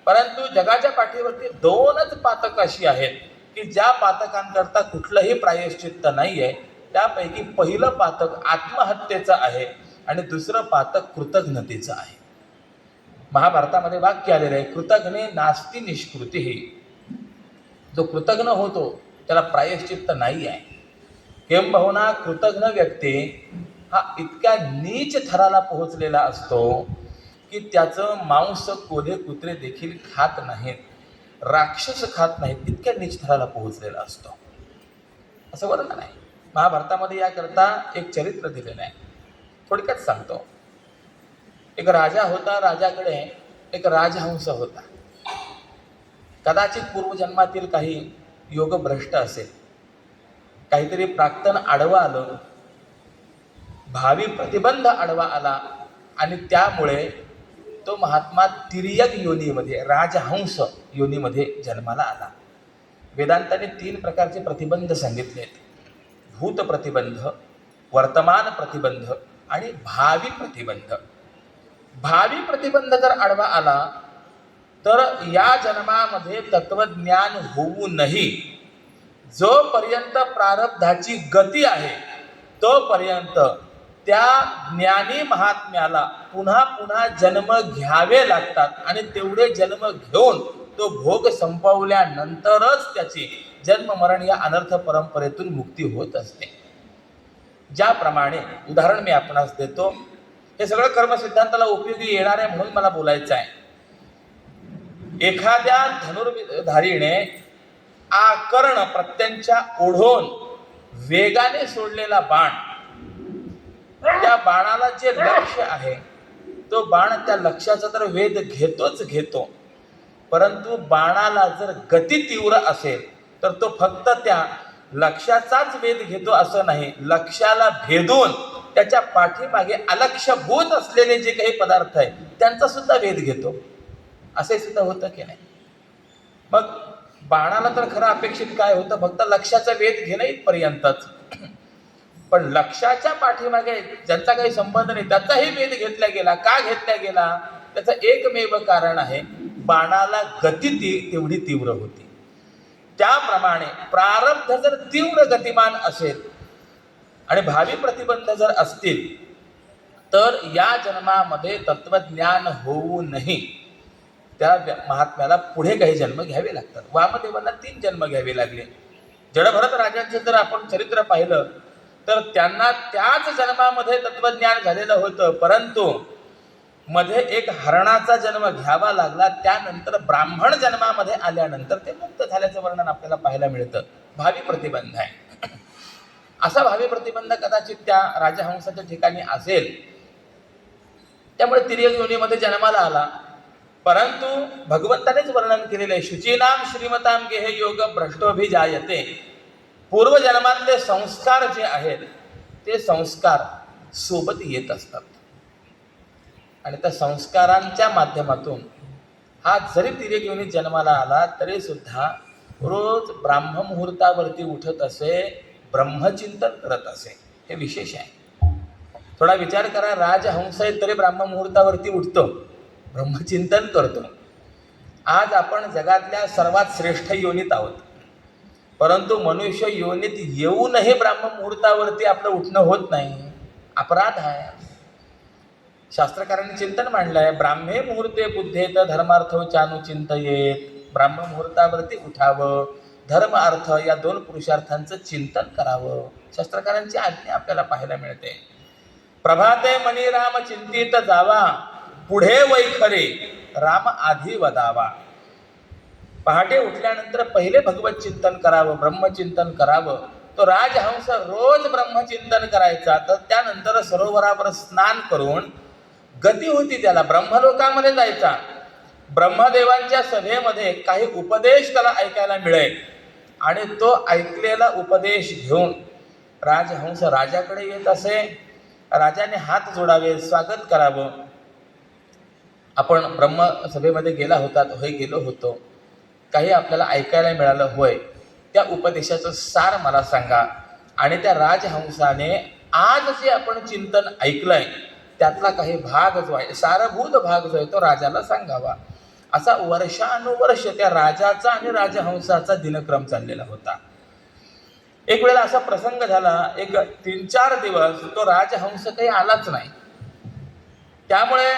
परंतु जगाच्या पाठीवरती दोनच पातक अशी आहेत की ज्या पातकांकरता कुठलंही प्रायश्चित्त नाही आहे. त्यापैकी पहिलं पातक आत्महत्येचं आहे आणि दुसरं पातक कृतघ्नतेचं आहे. महाभारतामध्ये वाक्य आलेलं आहे, कृतघ्ने नास्ति निष्कृती. जो कृतघ्न होतो त्याला प्रायश्चित्त नाही आहे. किंबहुना कृतघ्न व्यक्ती हा इतक्या नीच थराला पोहोचलेला असतो की त्याचं मांस कोल्हे कुत्रे देखील खात नाहीत, राक्षस खात नाहीत, इतक्या नीच थराला पोहोचलेला असतो. असं वर्णन आहे महाभारतामध्ये. याकरता एक चरित्र दिलेलं आहे, थोडक्यात सांगतो. एक राजा होता, राजाकडे एक राजहंस होता. कदाचित पूर्वजन्मातील काही योग भ्रष्ट असेल, काहीतरी प्राक्तन आडवा आलं, भावी प्रतिबंध आडवा आला आणि त्यामुळे तो महात्मा तिर्यक योनीमध्ये, राजहंस योनीमध्ये जन्माला आला. वेदांताने 3 प्रकारचे प्रतिबंध सांगितलेत: भूत प्रतिबंध, वर्तमान प्रतिबंध आणि भावी प्रतिबंध. भावी प्रतिबंध जर आडवा आला तर या जन्मामध्ये तत्वज्ञान होऊनही जोपर्यंत प्रारब्धाची गती आहे तोपर्यंत त्या ज्ञानी महात्म्याला पुन्हा पुन्हा जन्म घ्यावे लागतात आणि तेवढे जन्म घेऊन तो भोग संपवल्यानंतरच त्याची जन्म मरण या अनर्थ परंपरेतून मुक्ती होत असते. ज्याप्रमाणे उदाहरण मी आपणास देतो, हे सगळं कर्मसिद्धांताला उपयोगी येणार आहे म्हणून मला बोलायचं आहे. एखाद्या धनुर्धारीने आकर्ण प्रत्यंच्या ओढून वेगाने सोडलेला बाण, त्या बाणाला जे लक्ष्य आहे तो बाण त्या लक्ष्याचा तर वेध घेतो, परंतु बाणाला जर गती तीव्र असेल तर तो फक्त त्या लक्ष्याचाच वेध घेतो असं नाही, लक्ष्याला भेदून त्याच्या पाठीमागे अलक्ष्यभूत असलेले जे काही पदार्थ आहे त्यांचा सुद्धा वेध घेतो. असे सुद्धा होतं की नाही? मग बाणाला तर खरं अपेक्षित काय होतं? फक्त लक्ष्याचा वेध घेणं इथपर्यंतच. पण लक्ष्याच्या पाठीमागे ज्यांचा काही संबंध नाही त्याचाही वेध घेतला गेला. का घेतला गेला? त्याचं एकमेव कारण आहे, बाणाला गती तेवढी तीव्र होती. त्याप्रमाणे प्रारब्ध जर तीव्र गतिमान असेल आणि भावी प्रतिबंध जर असतील तर या जन्मामध्ये तत्वज्ञान होऊनही त्या महात्म्याला पुढे काही जन्म घ्यावे लागतात. वामदेवांना 3 जन्म घ्यावे लागले. जडभरत राजांचं जर आपण चरित्र पाहिलं तर त्यांना त्याच जन्मामध्ये तत्वज्ञान झालेलं होतं, परंतु मध्ये एक हरणाचा जन्म घ्यावा लागला. त्यानंतर ब्राह्मण जन्मामध्ये आल्यानंतर ते मुक्त झाल्याचं वर्णन आपल्याला पाहायला मिळतं. भावी प्रतिबंध आहे. असा भावी प्रतिबंध कदाचित त्या राजहंसाच्या ठिकाणी असेल, त्यामुळे तिर्यक योनीमध्ये जन्माला आला. परंतु भगवंतानेच वर्णन केलेलं आहे, शुचीनाम श्रीमताम गेह योग भ्रष्टोभिजायते. पूर्वजन्मातले संस्कार जे आहेत ते संस्कार सोबत येत असतात. आणि त्या संस्कारांच्या माध्यमातून हा जरी तिने घेऊन जन्माला आला तरी सुद्धा रोज ब्राह्ममुहूर्तावरती उठत असे, ब्रह्मचिंतन करत असे. हे विशेष आहे. थोडा विचार करा, राजहंस आहे तरी ब्राह्ममुहूर्तावरती उठतो, ब्रह्मचिंतन करतो. आज आपण जगातल्या सर्वात श्रेष्ठ योनीत आहोत, परंतु मनुष्य योनीत येऊनही ब्राह्ममुहूर्तावरती आपलं उठणं होत नाही. अपराध आहे. शास्त्रकारांनी चिंतन मांडलं आहे, ब्राह्मे मुहूर्ते बुद्धेत धर्मार्थ चानुचिंतयेत. ब्राह्ममुहूर्तावरती उठावं, धर्म अर्थ या दोन पुरुषार्थांचं चिंतन करावं. शास्त्रकारांची आज्ञा आपल्याला पाहायला मिळते. प्रभाते मनी राम चिंतित जावा, पुढे वैखरे राम आधी वदावा. पहाटे उठल्यानंतर पहिले भगवत चिंतन करावं, ब्रह्मचिंतन करावं. तो राजहंस रोज ब्रह्मचिंतन करायचा, तर त्यानंतर सरोवरावर स्नान करून गती होती त्याला, ब्रह्मलोकामध्ये जायचा. ब्रह्मदेवांच्या सभेमध्ये काही उपदेश त्याला ऐकायला मिळेल आणि तो ऐकलेला उपदेश घेऊन राजहंस राजाकडे येत असे. राजाने हात जोडावे, स्वागत करावं. आपण ब्रह्मसभेमध्ये गेला होतात? होय, गेलो होतो. काही आपल्याला ऐकायला मिळालं? होय. त्या उपदेशाचं सार मला सांगा. आणि त्या राजहंसाने आज जे आपण चिंतन ऐकलंय त्यातला काही भाग जो आहे, सारभूत भाग जो आहे, तो राजाला सांगावा. असा वर्षानुवर्ष त्या राजाचा आणि राजहंसाचा दिनक्रम चाललेला होता. एक वेळेला असा प्रसंग झाला, एक 3-4 दिवस तो राजहंस काही आलाच नाही. त्यामुळे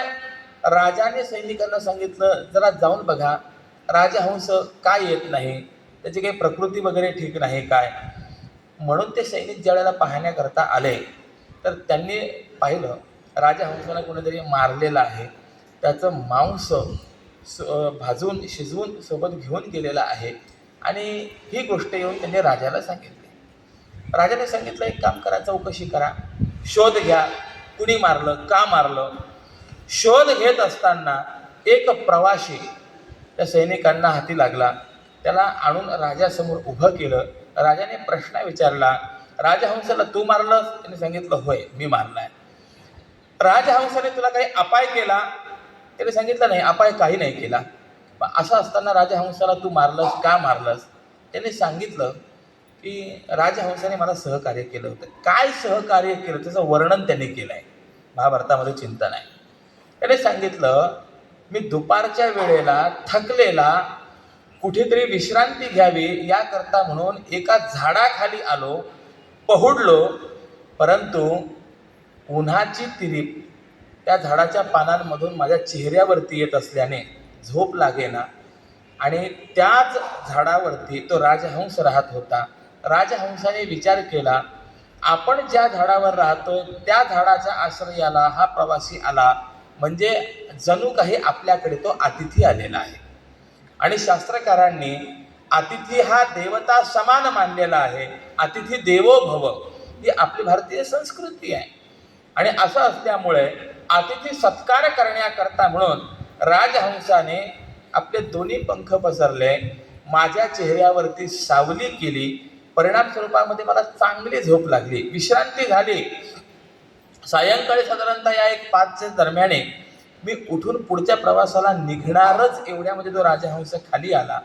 राजाने सैनिकांना सांगितलं, जरा जाऊन बघा राजहंस काय येत नाही, त्याची काही प्रकृती वगैरे ठीक नाही काय. म्हणून ते सैनिक ज्या वेळेला पाहण्याकरता आले तर त्यांनी पाहिलं राजहंसाला कोणीतरी मारलेलं आहे. त्याचं मांस भाजून शिजवून सोबत घेऊन गेलेलं आहे. आणि ही गोष्ट येऊन त्यांनी राजाला सांगितली. राजाने सांगितलं, एक काम करा, चौकशी करा, शोध घ्या, कुणी मारलं, का मारलं. शोध घेत असताना एक प्रवासी त्या सैनिकांना हाती लागला. त्याला आणून राजासमोर उभं केलं. राजाने प्रश्न विचारला, राजहंसाला तू मारलंस? त्याने सांगितलं, होय, मी मारलाय. राजहंसाने तुला काही अपाय केला? त्याने सांगितलं, नाही, अपाय काही नाही केला. असं असताना राजहंसाला तू मारलंस, का मारलंस? त्याने सांगितलं की राजहंसाने मला सहकार्य केलं होतं. काय सहकार्य केलं त्याचं वर्णन त्यांनी केलं आहे, महाभारतामध्ये चिंतन आहे. त्याने सांगितलं, मी दुपारच्या वेळेला थकलेला कुठेतरी विश्रांती घ्यावी याकरता म्हणून एका झाडाखाली आलो, पहुडलो, परंतु उन्हाची तिरीप त्या झाडाच्या पानांमधून माझ्या चेहऱ्यावरती येत असल्याने झोप लागेना. आणि त्याच झाडावरती तो राजहंस राहत होता. राजहंसाने विचार केला, आपण ज्या झाडावर राहतोय त्या झाडाच्या आश्रयाला हा प्रवासी आला, म्हणजे जणू काही आपल्याकडे तो अतिथी आलेला आहे. आणि शास्त्रकारांनी अतिथी हा देवता समान मानलेला आहे. अतिथी देवो भव ही आपली भारतीय संस्कृती आहे. आणि असं असल्यामुळे अतिथी सत्कार करण्याकरता म्हणून राजहंसाने आपले दोन्ही पंख पसरले, माझ्या चेहऱ्यावरती सावली केली. परिणाम स्वरूपामध्ये मला चांगली झोप लागली, विश्रांती झाली. सायंकाळी साधारणतः या 1-5च्या दरम्याने मी उठून पुढच्या प्रवासाला निघणारच एवढ्यामध्ये तो राजहंस खाली आला.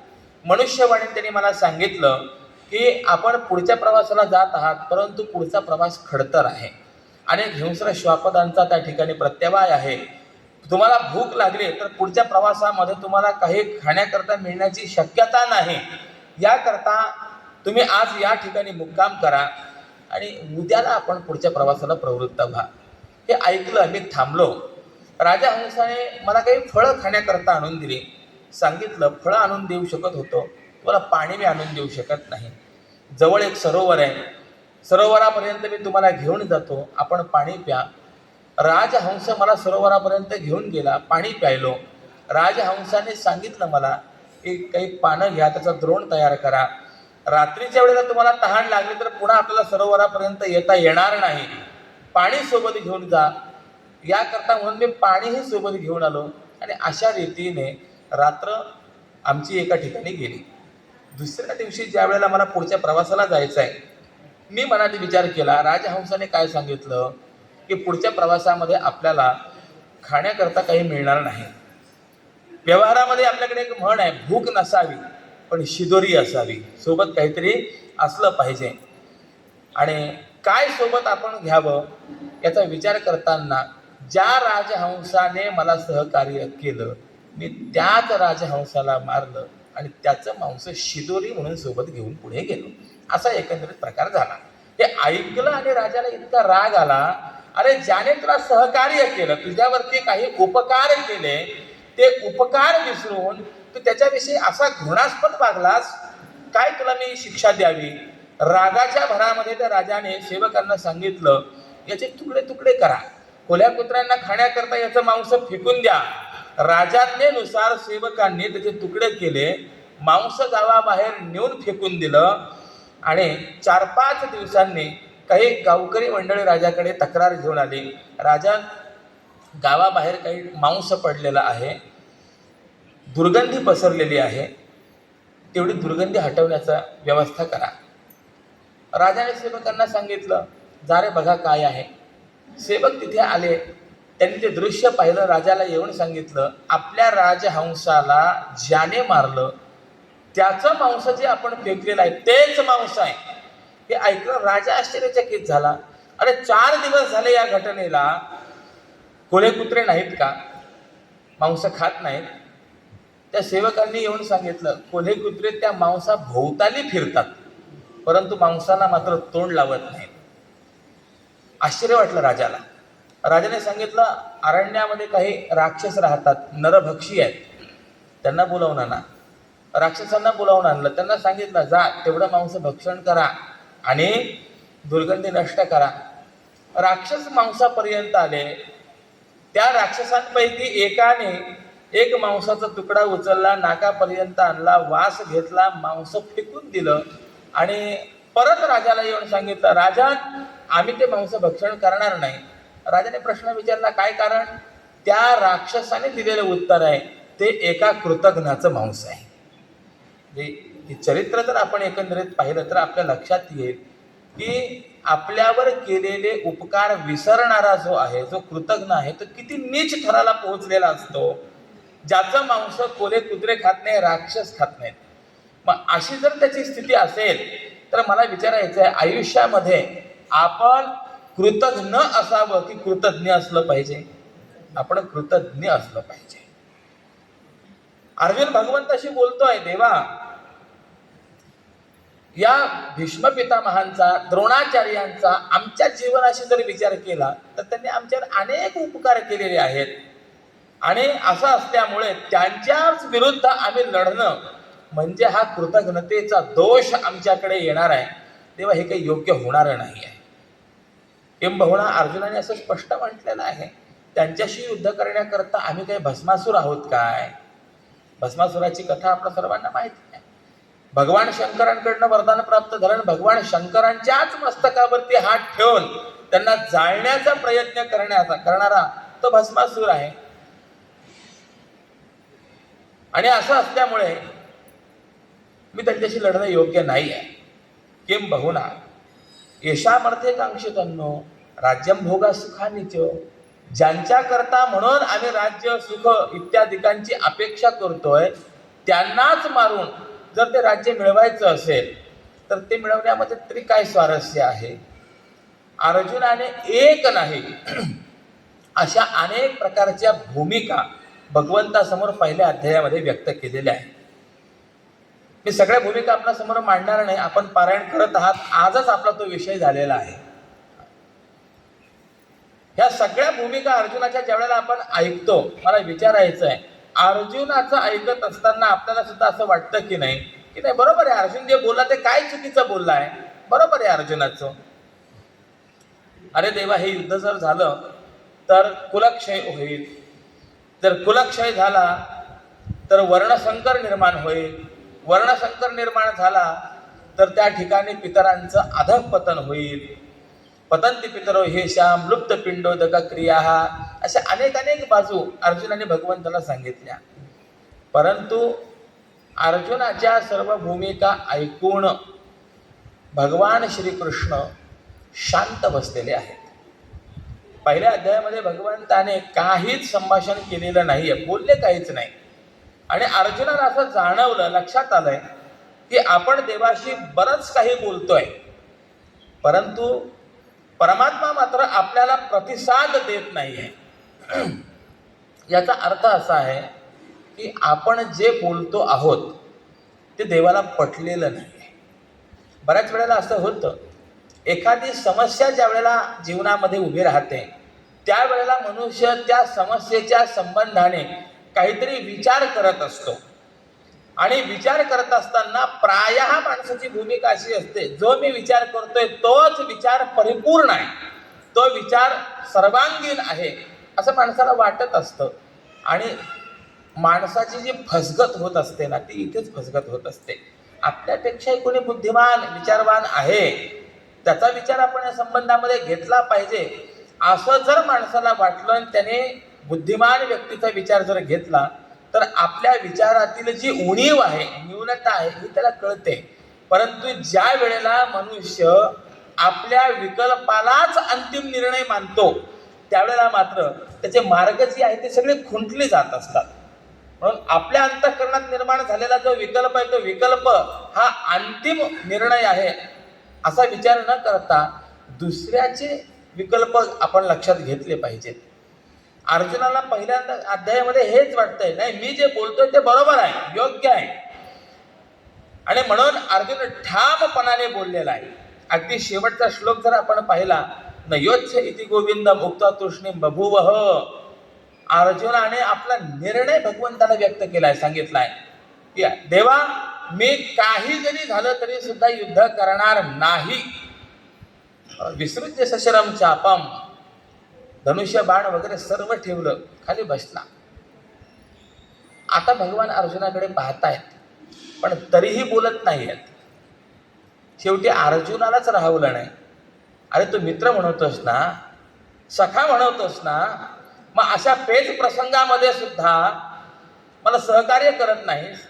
मनुष्यवाणीने त्यांनी मला सांगितलं की आपण पुढच्या प्रवासाला जात आहात, परंतु पुढचा प्रवास खडतर आहे. अनेक हिंस्र श्वापदांचा त्या ठिकाणी प्रत्यवाय आहे. तुम्हाला भूक लागली तर पुढच्या प्रवासामध्ये तुम्हाला काही खाण्याकरता मिळण्याची शक्यता नाही. याकरता तुम्ही आज या ठिकाणी मुक्काम करा आणि उद्याला आपण पुढच्या प्रवासाला प्रवृत्त व्हा. हे ऐकलं, मी थांबलो. राजहंसाने मला काही फळं खाण्याकरता आणून दिली. सांगितलं, फळं आणून देऊ शकत होतो, तुम्हाला पाणी मी आणून देऊ शकत नाही. जवळ एक सरोवर आहे, सरोवरापर्यंत मी तुम्हाला घेऊन जातो, आपण पाणी प्या. राजहंस मला सरोवरापर्यंत घेऊन गेला, पाणी प्यायलो. राजहंसाने सांगितलं मला की काही पानं घ्या, त्याचा द्रोण तयार करा. रात्रीच्या वेळेला तुम्हाला तहान लागली तर पुन्हा आपल्याला सरोवरापर्यंत येता येणार नाही, पाणी सोबत घेऊन जा. याकरता म्हणून मी पाणीही सोबत घेऊन आलो. आणि अशा रीतीने रात्र आमची एका ठिकाणी गेली. दुसऱ्या दिवशी ज्या वेळेला मला पुढच्या प्रवासाला जायचं आहे, मी मनात विचार केला, राजहंसाने काय सांगितलं की पुढच्या प्रवासामध्ये आपल्याला खाण्याकरता काही मिळणार नाही. व्यवहारामध्ये आपल्याकडे एक म्हण आहे, भूक नसावी पण शिदोरी असावी, सोबत काहीतरी असलं पाहिजे. आणि काय सोबत आपण घ्यावं याचा विचार करताना ज्या राजहंसाने मला सहकार्य केलं मी त्याच राजहंसाला मारलं आणि त्याचं मांस शिदोरी म्हणून सोबत घेऊन पुढे गेलो. असा एकंदरीत प्रकार झाला. हे ऐकलं आणि राजाला इतका राग आला, अरे ज्याने तुला सहकार्य केलं, तुझ्यावरती काही उपकार केले, ते उपकार विसरून तू त्याच्याविषयी असा घृणास्पद वागलास, काय तुला मी शिक्षा द्यावी. रागाच्या भरामध्ये त्या राजाने सेवकांना सांगितलं, याचे तुकडे तुकडे करा, कोल्या कुत्र्यांना खाण्याकरता याचं मांस फेकून द्या. राजाज्ञेनुसार सेवकांनी त्याचे तुकडे केले, मांस गावाबाहेर नेऊन फेकून दिलं. आणि 4-5 दिवसांनी काही गावकरी मंडळी राजाकडे तक्रार घेऊन आली, राजा गावाबाहेर काही मांस पडलेलं आहे, दुर्गंधी पसरलेली आहे, तेवढी दुर्गंधी हटवण्याचा व्यवस्था करा. राजाने सेवकांना सांगितलं, जा रे बघा काय आहे. सेवक तिथे आले, त्यांनी ते दृश्य पाहिलं, राजाला येऊन सांगितलं, आपल्या राजहंसाला ज्याने मारलं त्याचं मांस जे आपण फेकलेलं आहे तेच मांस आहे. हे ऐकलं राजा आश्चर्यचकित झाला. अरे 4 दिवस झाले या घटनेला, कोल्हे कुत्रे नाहीत का, मांस खात नाहीत. त्या सेवकांनी येऊन सांगितलं, कोल्हे कुत्रे त्या मांसा भोवताली फिरतात परंतु मांसाला मात्र तोंड लावत नाहीत. आश्चर्य वाटलं राजाला. राजाने सांगितलं, अरण्यामध्ये काही राक्षस राहतात, नरभक्षी आहेत, त्यांना बोलावून आणा. राक्षसांना बोलावून आणलं, त्यांना सांगितलं, जा तेवढं मांस भक्षण करा आणि दुर्गंधी नष्ट करा. राक्षस मांसापर्यंत आले. त्या राक्षसांपैकी एकाने एक मांसाचा तुकडा उचलला, नाकापर्यंत आणला, वास घेतला, मांस फेकून दिलं आणि परत राजाला येऊन सांगितलं, राजा आम्ही ते मांस भक्षण करणार नाही. राजाने प्रश्न विचारला, काय कारण. त्या राक्षसाने दिलेलं उत्तर आहे, ते एका कृतघ्नाचं मांस आहे. हे चरित्र जर आपण एकंदरीत पाहिलं तर आपल्या लक्षात येईल की आपल्यावर केलेले उपकार विसरणारा जो आहे, जो कृतघ्न आहे, तो किती नीच थराला पोहोचलेला असतो. ज्याचं मांस कोल्हे कुत्रे खात नाही, राक्षस खात नाहीत. मग अशी जर त्याची स्थिती असेल तर मला विचारायचं आहे, आयुष्यामध्ये आपण कृतज्ञ असावं की कृतज्ञ असलं पाहिजे. आपण कृतज्ञ असलं पाहिजे. अर्जुन भगवंताशी बोलतोय, देवा या भीष्म पितामहांचा, द्रोणाचार्यांचा आमच्या जीवनाशी जर विचार केला तर त्यांनी आमच्यावर अनेक उपकार केलेले आहेत आणि असं असल्यामुळे त्यांच्याच विरुद्ध आम्ही लढणं म्हणजे हा कृतज्ञतेचा दोष आमच्याकडे येणार आहे. तेव्हा हे काही योग्य होणार नाही आहे. किंबहुना अर्जुनाने असं स्पष्ट म्हटलेलं आहे, त्यांच्याशी युद्ध करण्याकरता आम्ही काही भस्मासूर आहोत काय. भस्मासुराची कथा आपल्या सर्वांना माहिती आहे. भगवान शंकरांकडनं वरदान प्राप्त झालं, भगवान शंकरांच्याच मस्तकावरती हात ठेवून त्यांना जाळण्याचा प्रयत्न करणारा तो भस्मासूर आहे. आणि असं असल्यामुळे मी त्यांच्याशी लढणं योग्य नाही आहे. किंबहुना येशामर्थे कांक्षितन्नो राज्यं भोगा सुखानिच, ज्यांच्याकरता म्हणून आम्ही राज्य सुख इत्यादिकांची अपेक्षा करतोय त्यांनाच मारून जर ते राज्य मिळवायचं असेल तर ते मिळवण्यामध्ये तरी काय स्वारस्य आहे. अर्जुनाने एक नाही अशा अनेक प्रकारच्या भूमिका भगवंतासमोर पहिल्या अध्यायामध्ये व्यक्त केलेल्या आहेत. मी सगळ्या भूमिका आपल्या समोर मांडणार नाही, आपण पारायण करत आहात, आजच आपला तो विषय झालेला आहे. ह्या सगळ्या भूमिका अर्जुनाच्या ज्यावेळेला आपण ऐकतो, मला विचारायचं आहे, अर्जुनाचं ऐकत असताना आपल्याला सुद्धा असं वाटतं की नाही बरोबर आहे, अर्जुन जे बोलला ते काय चुकीचं बोलला आहे, बरोबर आहे अर्जुनाचं. अरे देवा, हे युद्ध जर झालं तर कुलक्षय होईल, जर कुलक्षय झाला तर वर्णसंकर निर्माण होईल, वर्णसंकर निर्माण झाला तर त्या ठिकाणी पितरांचं अधःपतन होईल. पतंती पितरो हे श्याम लुप्त पिंडोदक क्रिया, अशा अनेक बाजू अर्जुनाने भगवंताला सांगितल्या. परंतु अर्जुनाच्या सर्व भूमिका ऐकून भगवान श्रीकृष्ण शांत बसलेले आहेत. पहिल्या अध्यायामध्ये भगवंताने काहीच संभाषण केलेलं नाहीये, बोलले काहीच नाही. आणि अर्जुनाला असं जाणवलं, लक्षात आलंय की आपण देवाशी बरंच काही बोलतोय, परंतु परमात्मा मात्र आपल्याला प्रतिसाद देत नाहीये. याचा अर्थ असा आहे की आपण जे बोलतो आहोत ते देवाला पटलेलं नाही. बऱ्याच वेळेला असं होतं, एखादी समस्या ज्या वेळेला जीवनामध्ये उभी राहते त्यावेळेला मनुष्य त्या समस्येच्या संबंधाने काहीतरी विचार करत असतो. आणि विचार करत असताना प्रायः माणसाची भूमिका अशी असते, जो मी विचार करतोय तोच विचार परिपूर्ण आहे, तो विचार सर्वांगीण आहे असं माणसाला वाटत असतं. आणि माणसाची जी फसगत होत असते ना, ती इथेच फसगत होत असते. आपल्यापेक्षाही कोणी बुद्धिमान विचारवान आहे, त्याचा विचार आपण या संबंधामध्ये घेतला पाहिजे असं जर माणसाला वाटलं आणि त्याने बुद्धिमान व्यक्तीचा विचार जर घेतला तर आपल्या विचारातील जी उणीव आहे, न्यूनता आहे, ही त्याला कळते. परंतु ज्या वेळेला मनुष्य आपल्या विकल्पालाच अंतिम निर्णय मानतो त्यावेळेला मात्र त्याचे मार्ग जे आहे ते सगळे खुंटले जात असतात. म्हणून आपल्या अंतःकरणात निर्माण झालेला जो विकल्प आहे तो विकल्प हा अंतिम निर्णय आहे असा विचार न करता दुसऱ्याचे विकल्प आपण लक्षात घेतले पाहिजेत. अर्जुनाला पहिल्या अध्यायामध्ये हेच वाटतंय, नाही मी जे बोलतोय ते बरोबर आहे, योग्य आहे. आणि म्हणून अर्जुन ठामपणाने बोललेला आहे. अगदी शेवटचा श्लोक जर आपण पाहिला, न योच्छ इति गोविंद मुक्ता तृष्णीम बभूवः, अर्जुनाने आपला निर्णय भगवंताला व्यक्त केलाय, सांगितलाय की देवा मी काही जरी झालं तरी सुद्धा युद्ध करणार नाही. विसृज्य सशरम चापम, धनुष्य बाण वगैरे सर्व ठेवलं, खाली बसला. आता भगवान अर्जुनाकडे पाहतायत पण तरीही बोलत नाहीयेत. शेवटी अर्जुनालाच राहवलं नाही. अरे तू मित्र म्हणतोस ना, सखा म्हणतोस ना, मग अशा पेच प्रसंगामध्ये सुद्धा मला सहकार्य करत नाहीस.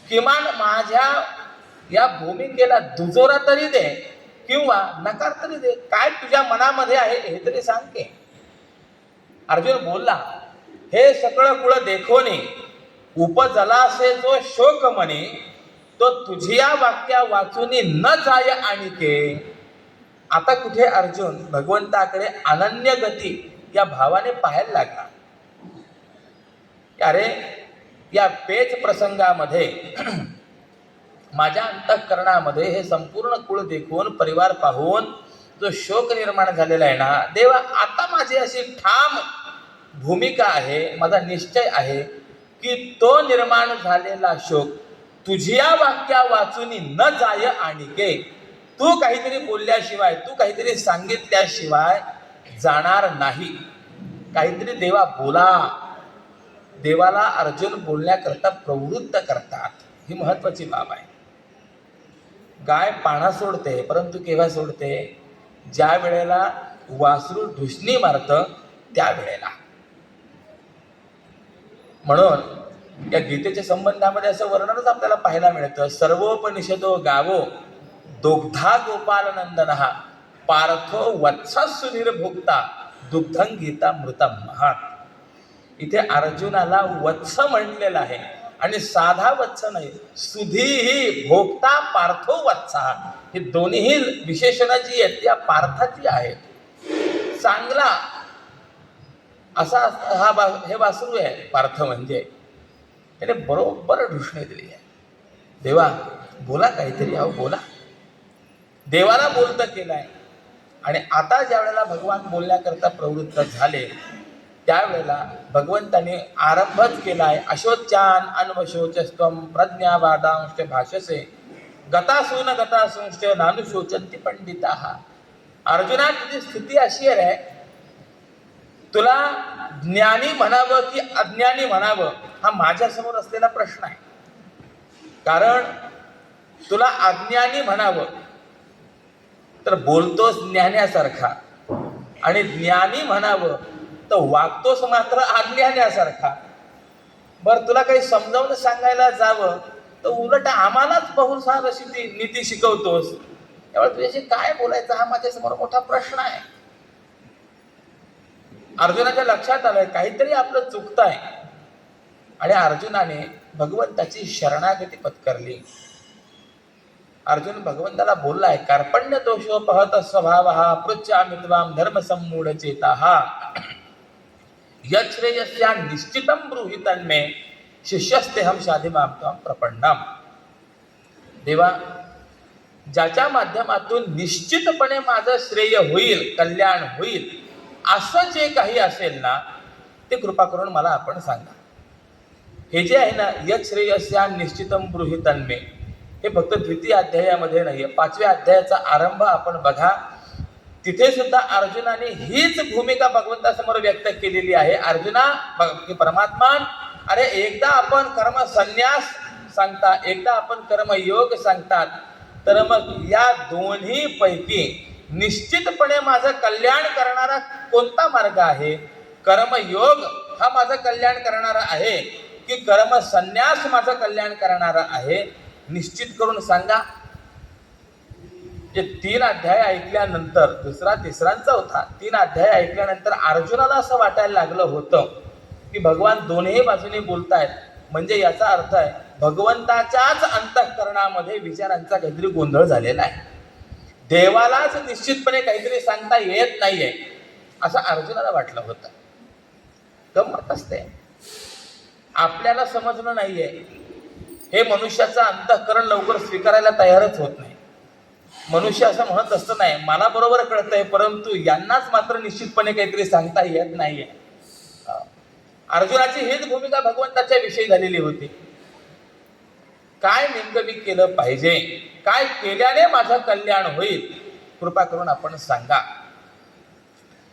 किमान माझ्या या भूमिकेला दुजोरा तरी दे किंवा नकार तरी दे. काय तुझ्या मनामध्ये आहे हे तरी सांग की. अर्जुन बोलला, हे सकळ कुळ देखोनी उपजलासे जो शोक म्हणे, तो तुझिया वाक्या वाचूनी न जाय आणिके. आता कुठे अर्जुन भगवंताकडे अनन्य गती या भावाने पाहायला लागला. अरे या पेच प्रसंगामध्ये माझ्या अंतःकरणामध्ये हे संपूर्ण कुळ देखून, परिवार पाहून जो शोक निर्माण झालेला आहे ना देवा, आता माझी अशी ठाम भूमिका आहे, माझा निश्चय आहे की तो निर्माण झालेला शोक तुझिया वाक्या वाचूनी न जाय आणिके. तू काहीतरी बोलल्याशिवाय, तू काहीतरी सांगितल्याशिवाय जाणार नाही. काहीतरी देवा बोला. देवाला अर्जुन बोलण्याकरता प्रवृत्त करतात, ही महत्वाची बाब आहे. गाय पाणा सोडते, परंतु केव्हा सोडते? ज्या वेळेला वासरू ढुसणी मारतं त्यावेळेला. म्हणून या गीतेच्या संबंधामध्ये असं वर्णनच आपल्याला पाहायला मिळतं. सर्वोपनिषदो गावो दुग्धा गोपालनंदनः पार्थो वत्सा सुनिर्भोक्ता दुग्धं गीता मृतं महात. इथे अर्जुनाला वत्स म्हटलेलं आहे आणि साधा वत्स नाही, सुधीही भोक्ता पार्थो वत्सा. हे दोन्ही विशेषणं जी आहेत त्या पार्थाची आहेत. चांगला असा हे वासरू आहे पार्थ म्हणजे. त्याने बरोबर ढुसणी दिली आहे. देवा बोला काहीतरी, अहो बोला. देवाला बोलतं केलंय. आणि आता ज्या वेळेला भगवान बोलण्याकरता प्रवृत्त झाले त्यावेळेला भगवंताने आरंभच केलाय. अशोच्यान अन्वशोचस्त्वं प्रज्ञावादांश्च भाषसे गतासून गतासूंश्च नानुशोचन्ति पंडिताः. अर्जुना तुझी स्थिती अशी आहे, तुला ज्ञानी म्हणावं की अज्ञानी म्हणावं हा माझ्यासमोर असलेला प्रश्न आहे. कारण तुला अज्ञानी म्हणावं तर बोलतोस ज्ञान्यासारखा, आणि ज्ञानी म्हणावं तर वागतोस मात्र अज्ञान्यासारखा. बरं तुला काही समजावून सांगायला जावं तर उलट आम्हालाच बहुसार अशी ती नीती शिकवतोस. त्यामुळे तुझ्याशी काय बोलायचं हा माझ्यासमोर मोठा प्रश्न आहे. अर्जुनाच्या लक्षात आलंय काहीतरी आपलं चुकतंय आणि अर्जुनाने भगवंताची शरणागती पत्करली. अर्जुन भगवंताला बोललाय, कार्पण्य दोषोपहत स्वभाव पृच्छामि त्वां धर्म सम्मूढ चेताः यच्छ्रेयस्या निश्चितं ब्रूहि तन्मे शिष्यस्तेहं शाधिमां त्वां प्रपन्नम्. देवा, ज्याच्या माध्यमातून निश्चितपणे माझं श्रेय होईल, कल्याण होईल, असं जे काही असेल ना ते कृपा करून मला आपण सांगा. हे जे आहे ना, यच्छ्रेयस्या निश्चितं ब्रूहि तन्मे, हे फक्त द्वितीय अध्यायामध्ये नाहीये, 5व्या अध्यायाचा आरंभ आपण बघा. तिथे सुद्धा अर्जुनाने हीच भूमिका भगवंतासमोर व्यक्त केलेली आहे. अर्जुना, परमात्मा, अरे एकदा आपण कर्म संन्यास सांगता, एकदा आपण कर्मयोग सांगतात, तर मग या दोन्ही पैकी निश्चितपणे माझं कल्याण करणारा कोणता मार्ग आहे? कर्मयोग हा माझं कल्याण करणारा आहे की कर्म संन्यास माझं कल्याण करणारा आहे? निश्चित करून सांगा. जे 3 अध्याय ऐकल्यानंतर, दुसरा, तिसरा, चौथा 3 अध्याय ऐकल्यानंतर अर्जुनाला असं वाटायला लागलं होतं की भगवान दोन्ही बाजूने बोलतायत. म्हणजे याचा अर्थ आहे भगवंताच्याच अंतःकरणामध्ये विचारांचा काहीतरी गोंधळ झालेला आहे. देवालाच निश्चितपणे काहीतरी सांगता येत नाहीये असं अर्जुनाला वाटलं होतं. गंमत असते, आपल्याला समजलं नाहीये हे मनुष्याचं अंतःकरण लवकर स्वीकारायला तयारच होत नाही. मनुष्य असं म्हणत असतं, नाही मला बरोबर कळतंय, परंतु यांनाच मात्र निश्चितपणे काहीतरी सांगता येत नाहीये. अर्जुनाची हीच भूमिका भगवंताच्या विषयी झालेली होती. काय नेमकं मी केलं पाहिजे, काय केल्याने माझं कल्याण होईल, कृपा करून आपण सांगा.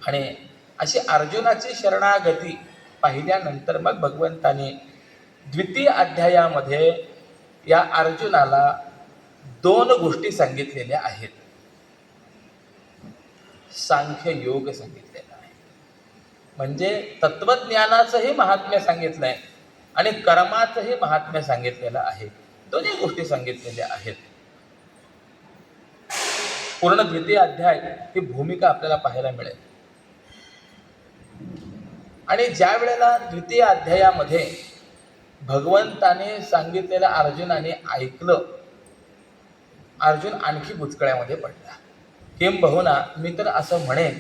आणि अशी अर्जुनाची शरणागती पाहिल्यानंतर मग भगवंताने द्वितीय अध्यायामध्ये या अर्जुनाला 2 गोष्टी सांगितलेल्या आहेत. सांख्य योग सांगितलेला आहे, म्हणजे तत्वज्ञानाचंही महात्म्य सांगितलंय आणि कर्माचंही महात्म्य सांगितलेलं आहे. दोन्ही गोष्टी सांगितलेल्या आहेत. पूर्ण द्वितीय अध्याय ही भूमिका आपल्याला पाहायला मिळेल. आणि ज्या वेळेला द्वितीय अध्यायामध्ये भगवंताने सांगितलेलं अर्जुनाने ऐकलं, अर्जुन आणखी बुचकळ्यामध्ये पडला. किंबहुना मी तर असं म्हणेन,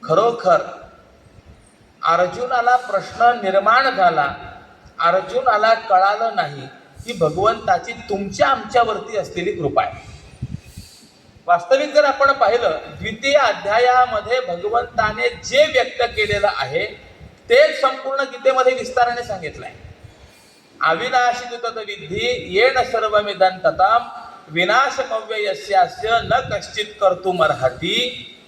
खरोखर अर्जुनाला प्रश्न निर्माण झाला, अर्जुनाला कळालं नाही की भगवंताची तुमच्या आमच्यावरती असलेली कृपा आहे. वास्तविक जर आपण पाहिलं, द्वितीय अध्यायामध्ये भगवंताने जे व्यक्त केलेलं आहे तेच संपूर्ण गीतेमध्ये विस्ताराने सांगितलंय. अविनाशी तु तद्विद्धि येन सर्वमिदं तताम विनाशमव्ययस्यास्य न कश्चित कर्तुमर्हति.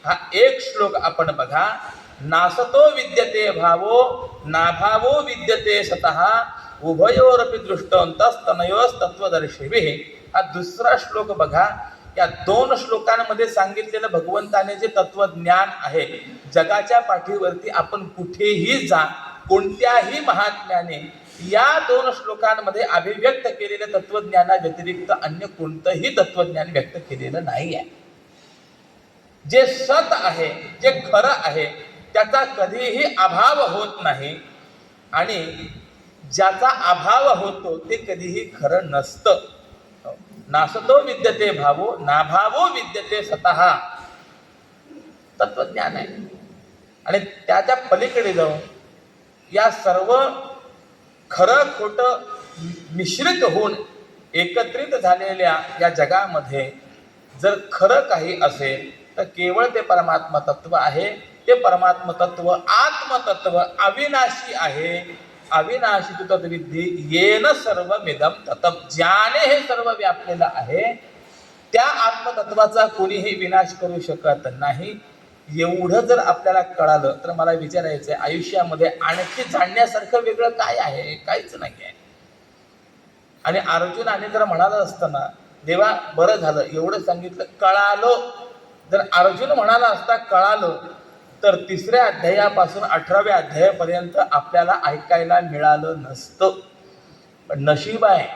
हा एक श्लोक आपण बघा. नासतो विद्यते भावो नाभावो विद्यते सतः उभयोरपि दृष्टान्तस्तनयोस्तत्वदर्शिभिः. हा दुसरा श्लोक बघा. या 2 श्लोकांमध्ये सांगितलेलं भगवंताने जे तत्वज्ञान आहे, जगाच्या पाठीवरती आपण कुठेही जा, कोणत्याही महात्म्याने या 2 श्लोकांमध्ये अभिव्यक्त केलेल्या तत्वज्ञाना व्यतिरिक्त अन्य कोणतंही तत्वज्ञान व्यक्त केलेलं नाही आहे. जे सत आहे, जे खरं आहे, त्याचा कधीही अभाव होत नाही आणि ज्याचा अभाव होतो ते कधीही खरं नसतं. नासतो विद्यते भावो नाभावो विद्यते सतः. तत्वज्ञान आहे. आणि त्याच्या पलीकडे जाऊन या सर्व खरं खोटं मिश्रित होऊन एकत्रित झालेल्या या जगामध्ये जर खरं काही असेल तर केवळ ते परमात्मा तत्व आहे. ते परमात्मा तत्व आत्मतत्व अविनाशी आहे. अविनाशी तु तद्विद्धि येन सर्वमिदं ततं. ज्याने हे सर्व व्यापलेलं आहे त्या आत्मतत्वाचा कोणीही विनाश करू शकत नाही. एवढं जर आपल्याला कळालं तर मला विचारायचं आहे, आयुष्यामध्ये आणखी जाणण्यासारखं वेगळं काय आहे? काहीच नाही आहे. आणि अर्जुनाने जर म्हणालं असतं ना, देवा बरं झालं एवढं सांगितलं, कळालं, जर अर्जुन म्हणाला असता कळालं, तर 3ऱ्या अध्यायापासून 18व्या अध्यायापर्यंत आपल्याला ऐकायला मिळालं नसतं. पण नशीब आहे,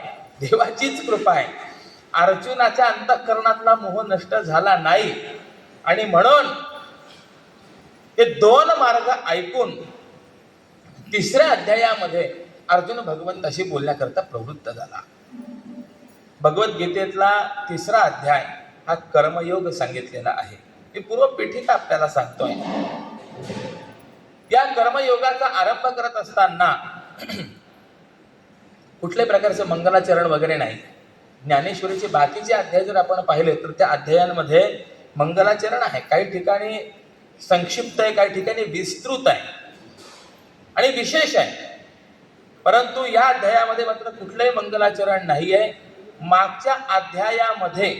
देवाचीच कृपा आहे, अर्जुनाच्या अंतःकरणातला मोह नष्ट झाला नाही. आणि म्हणून हे दोन मार्ग ऐकून तिसऱ्या अध्यायामध्ये अर्जुन भगवंताशी बोलण्याकरता प्रवृत्त झाला. भगवद्गीतेतला तिसरा अध्याय हा कर्मयोग सांगितलेला आहे. ही पूर्व पीठिका आपल्याला सांगतोय. या कर्मयोगाचा आरंभ करत असताना कुठल्याही प्रकारचं मंगलाचरण वगैरे नाही. ज्ञानेश्वरीचे बाकीचे अध्याय जर आपण पाहिले तर त्या अध्यायांमध्ये मंगलाचरण आहे. काही ठिकाणी संक्षिप्त आहे, काही ठिकाणी विस्तृत आहे आणि विशेष आहे. परंतु या अध्यायामध्ये मात्र कुठलंही मंगलाचरण नाही आहे. मागच्या अध्यायामध्ये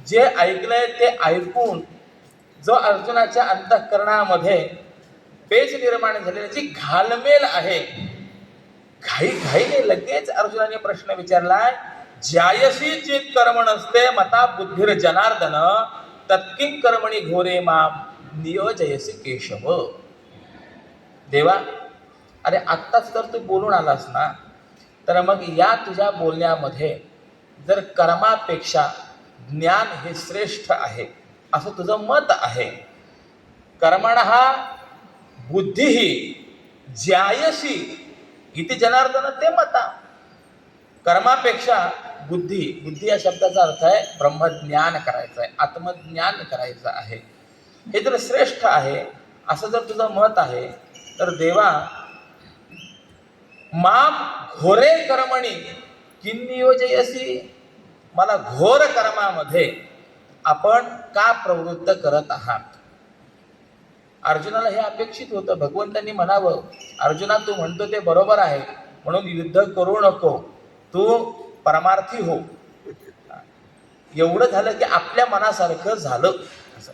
जे ऐकलंय ते ऐकून जो अर्जुनाच्या अंतःकरणामध्ये पेच निर्माण झालेली जी घालमेल आहे, घाईने लगेच अर्जुनाने प्रश्न विचारलाय, ज्यायसी चित कर्म नसते मता बुद्धिर जनार्दन तत्किं कर्मणी घोरे माम नियोजयसी केशव. देवा, अरे आत्ताच तर तू बोलून आलास ना, तर मग या तुझ्या बोलण्यामध्ये जर कर्मापेक्षा ज्ञान हे श्रेष्ठ आहे असं तुझं मत आहे. कर्मणः बुद्धिही ज्यायसी इति जनार्दन ते मता. कर्मापेक्षा बुद्धी या शब्दाचा अर्थ आहे ब्रह्मज्ञान करायचं आहे, आत्मज्ञान करायचं आहे, हे जर श्रेष्ठ आहे असं जर तुझं मत आहे, तर देवा माम घोरे कर्मणी किं नियोजयसी, मला घोर कर्मामध्ये आपण का प्रवृत्त करत आहात. अर्जुनाला हे अपेक्षित होतं. भगवंतांनी म्हणावं, अर्जुना तू म्हणतो ते बरोबर आहे, म्हणून युद्ध करू नको, तू परमार्थी हो. एवढं झालं की आपल्या मनासारखं झालं. असं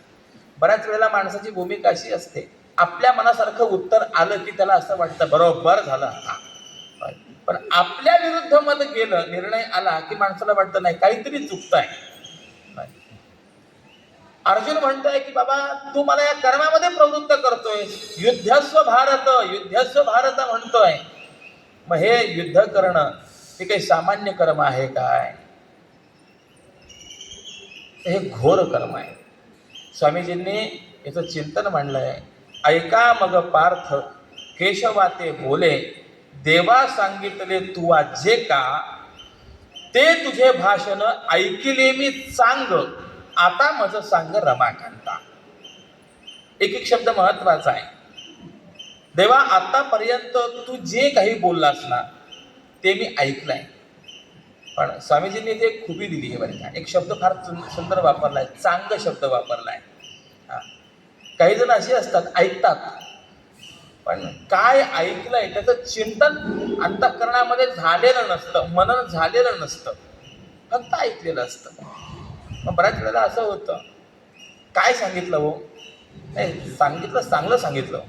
बऱ्याच वेळेला माणसाची भूमिका अशी असते, आपल्या मनासारखं उत्तर आलं की त्याला असं वाटतं बरोबर झालं. पण आपल्या विरुद्ध मत गेलं, निर्णय आला की माणसाला वाटतं नाही काहीतरी चुकतंय. अर्जुन म्हणतोय की बाबा तू मला या कर्मामध्ये प्रवृत्त करतोय, युद्धस्व भारत म्हणतोय. मग हे युद्ध करणं हे काही सामान्य कर्म आहे काय? हे घोर कर्म आहे. स्वामीजींनी याचं चिंतन मांडलंय. ऐका मग पार्थ केशवाते बोले, देवा सांगितले तुवा जे का, ते तुझे भाषण ऐकिले मी चांग, आता माझं सांग रमाकांता. एक शब्द महत्वाचा आहे. देवा आतापर्यंत तू जे काही बोललास ना ते मी ऐकलंय. पण स्वामीजींनी जे खुबी दिली आहे बरं का, एक शब्द फार सुंदर वापरलाय, चांग शब्द वापरलाय. काही जण असे असतात ऐकतात, पण काय ऐकलंय त्याचं चिंतन अंतःकरणामध्ये झालेलं नसतं, मनन झालेलं नसतं, फक्त ऐकलेलं असतं. मग बऱ्याच वेळेला असं होतं, काय सांगितलं हो, नाही सांगितलं, चांगलं सांगितलं,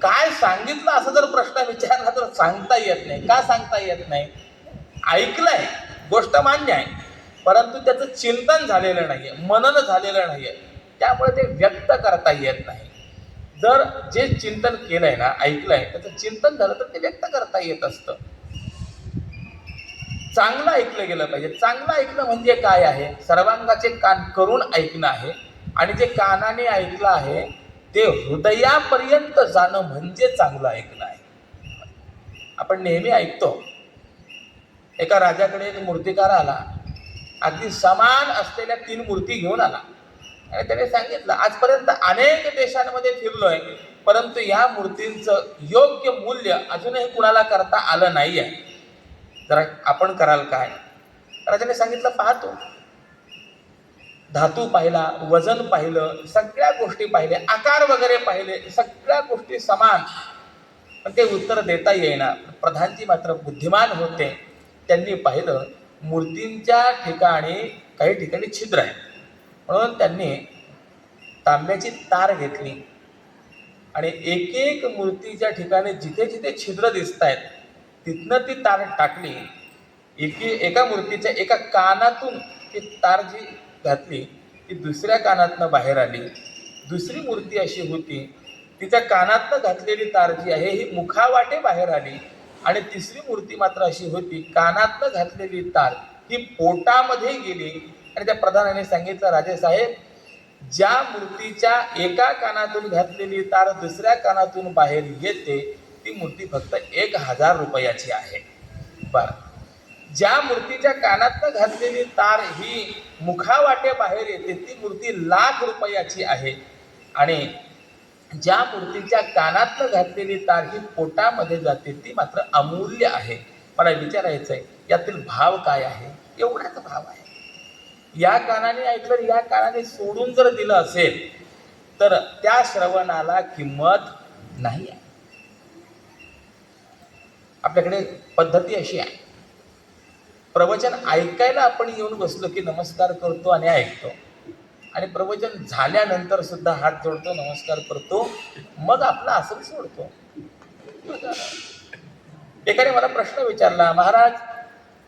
काय सांगितलं असं जर प्रश्न विचारला तर सांगता येत नाही. का सांगता येत नाही? ऐकलंय, गोष्ट मान्य आहे, परंतु त्याचं चिंतन झालेलं नाहीये, मनन झालेलं नाहीये, त्यामुळे ते व्यक्त करता येत नाही. जर जे चिंतन केलंय ना, ऐकलंय, त्याचं चिंतन झालं तर ते व्यक्त करता येत असतं. चांगलं ऐकलं गेलं पाहिजे. चांगलं ऐकणं म्हणजे काय आहे? सर्वांगाचे कान करून ऐकणं आहे, आणि जे कानाने ऐकलं आहे ते हृदयापर्यंत जाणं म्हणजे चांगलं ऐकणं आहे. आपण नेहमी ऐकतो, एका राजाकडे एक मूर्तिकार आला, अगदी समान असलेल्या 3 मूर्ती घेऊन आला आणि त्याने सांगितलं, आजपर्यंत अनेक देशांमध्ये फिरलोय, परंतु या मूर्तींचं योग्य मूल्य अजूनही कुणाला करता आलं नाही आहे, जरा आपण कराल काय? राजाने सांगितलं, पाहतो. धातू पाहिला, वजन पाहिलं, सगळ्या गोष्टी पाहिल्या, आकार वगैरे पाहिले, सगळ्या गोष्टी समान, पण ते उत्तर देता येईना. प्रधानजी मात्र बुद्धिमान होते, त्यांनी पाहिलं मूर्तींच्या ठिकाणी काही ठिकाणी छिद्र आहे, म्हणून त्यांनी तांब्याची तार घेतली आणि एक एक मूर्तीच्या ठिकाणी जिथे जिथे छिद्र दिसत आहेत तिथनं ती तार टाकली. एका मूर्तीच्या एका कानातून ती तार जी घातली ती दुसऱ्या कानातनं बाहेर आली. दुसरी मूर्ती अशी होती, तिच्या कानातनं घातलेली तार जी आहे ही मुखावाटे बाहेर आली, आणि तिसरी मूर्ती मात्र अशी होती, कानातनं घातलेली तार ही पोटामध्ये गेली. आणि त्या प्रधानाने सांगितलं, राजेसाहेब ज्या मूर्तीच्या एका कानातून घातलेली तार दुसऱ्या कानातून बाहेर येते ती मूर्ती फक्त 1000 रुपयाची आहे. बरं, ज्या मूर्तीच्या कानातनं घातलेली तार ही मुखावाटे बाहेर येते ती मूर्ती 1,00,000 रुपयाची आहे. आणि ज्या मूर्तीच्या कानातनं घातलेली तार ही पोटामध्ये जाते ती मात्र अमूल्य आहे. मला विचारायचं आहे, यातील भाव काय आहे? एवढाच भाव आहे. या कानाने ऐकलं, या कानाने सोडून जर दिलं असेल तर त्या श्रवणाला किंमत नाही आहे. आपल्याकडे पद्धती अशी आहे, प्रवचन ऐकायला आपण येऊन बसलो की नमस्कार करतो आणि ऐकतो, आणि प्रवचन झाल्यानंतर सुद्धा हात जोडतो, नमस्कार करतो, मग आपला आसन सोडतो. एकाने मला प्रश्न विचारला, महाराज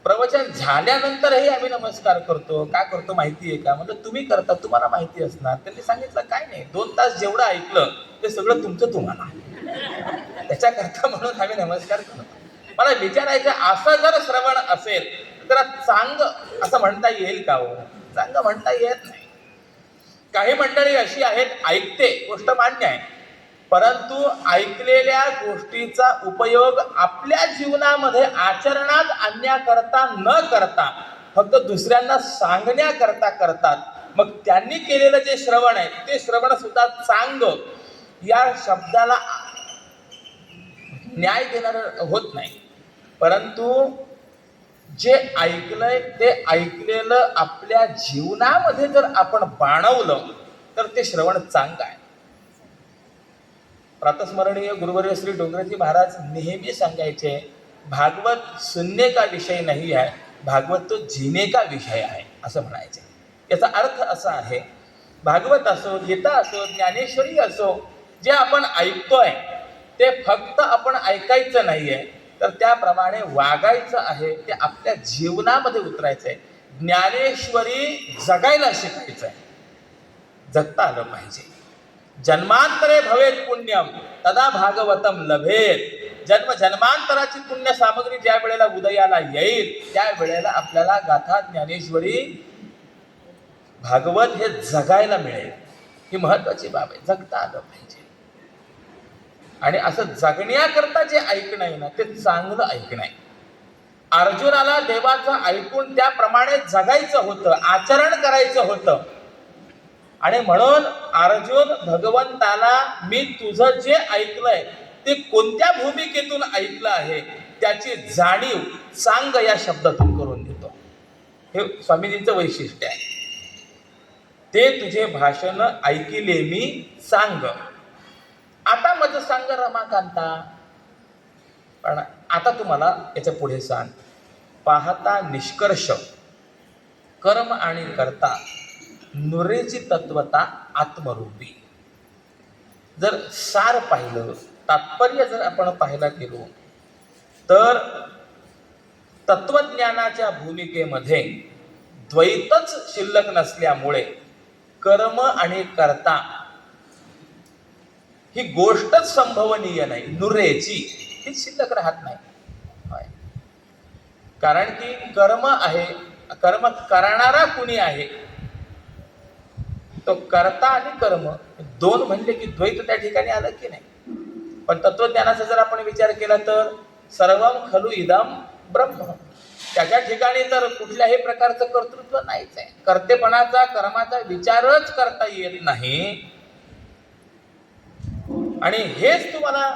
प्रवचन झाल्यानंतरही आम्ही नमस्कार करतो, का करतो माहिती आहे का? म्हणजे तुम्ही करता, तुम्हाला माहिती असणार. त्यांनी सांगितलं काय नाही, 2 तास जेवढं ऐकलं ते सगळं तुमचं तुम्हाला, त्याच्याकरता म्हणून आम्ही नमस्कार करतो. मला विचारायचं, असं जर श्रवण असेल तर चांग असं म्हणता येईल का? हो, चांग म्हणता येत नाही. काही मंडळी अशी आहेत, ऐकते, गोष्ट मान्य आहे, परंतु ऐकलेल्या गोष्टीचा उपयोग आपल्या जीवनामध्ये आचरणात आणण्याकरता न करता फक्त दुसऱ्यांना सांगण्याकरता करतात. मग त्यांनी केलेलं जे श्रवण आहे ते श्रवण सुद्धा चांग या शब्दाला न्याय देणारं होत नाही. परंतु जे ऐकलंय ते ऐकलेलं आपल्या जीवनामध्ये जर आपण बाणवलं तर ते श्रवण चांगलं आहे. प्रातस्मरणीय गुरुवर्य श्री डोंगरेजी महाराज नेहमी सांगायचे, भागवत सुनने का विषय नाही आहे, भागवत तो जीने का विषय आहे, असं म्हणायचे. याचा अर्थ असा आहे, भागवत असो, गीता असो, ज्ञानेश्वरी असो, जे आपण ऐकतोय ते फक्त आपण ऐकायचं नाहीये, तर त्याप्रमाणे वागायचं आहे, ते आपल्या जीवनामध्ये उतरायचं आहे. ज्ञानेश्वरी जगायला शिकायचं आहे, जगता आलं पाहिजे. जन्मांतरे भवेत पुण्यम तदा भागवतम लभेत. जन्म जन्मांतराची पुण्य सामग्री ज्या वेळेला उदयाला येईल त्या वेळेला आपल्याला गाथा ज्ञानेश्वरी भागवत हे जगायला मिळेल. ही महत्वाची बाब आहे, जगता आलं पाहिजे. आणि असं जगण्याकरता जे ऐकणं आहे ना ते चांगलं ऐकणं आहे. अर्जुनाला देवाचं ऐकून त्याप्रमाणे जगायचं होतं, आचरण करायचं होतं. आणि म्हणून अर्जुन भगवंताला, मी तुझं जे ऐकलंय ते कोणत्या भूमिकेतून ऐकलं आहे त्याची जाणीव सांग या शब्दातून करून देतो. हे स्वामीजींचं वैशिष्ट्य आहे. ते तुझे भाषण ऐकिले मी सांग, आता मज सांग रमाकांता. पण आता तुम्हाला याच्या पुढे सांग, पाहता निष्कर्ष कर्म आणि कर्ता नुरेची तत्वता आत्मरूपी. जर सार पाहिलं, तात्पर्य जर आपण पाहायला गेलो तर तत्वज्ञानाच्या भूमिकेमध्ये द्वैतच शिल्लक नसल्यामुळे कर्म आणि कर्ता ही गोष्टच संभवनीय नाही, नुरेची ही शिल्लक राहत नाही. कारण की कर्म आहे, कर्म करणारा कुणी आहे, तो कर्ता आणि कर्म दोन म्हणले की द्वैत त्या ठिकाणी आलं की नाही. पण तत्वज्ञानाचा जर आपण विचार केला तर सर्वम खलु इदम ब्रह्म, त्याच्या ठिकाणी तर कुठल्याही प्रकारचं कर्तृत्व नाहीच आहे. कर्तेपणाचा, कर्माचा विचारच करता येत नाही. आणि हेच तुम्हाला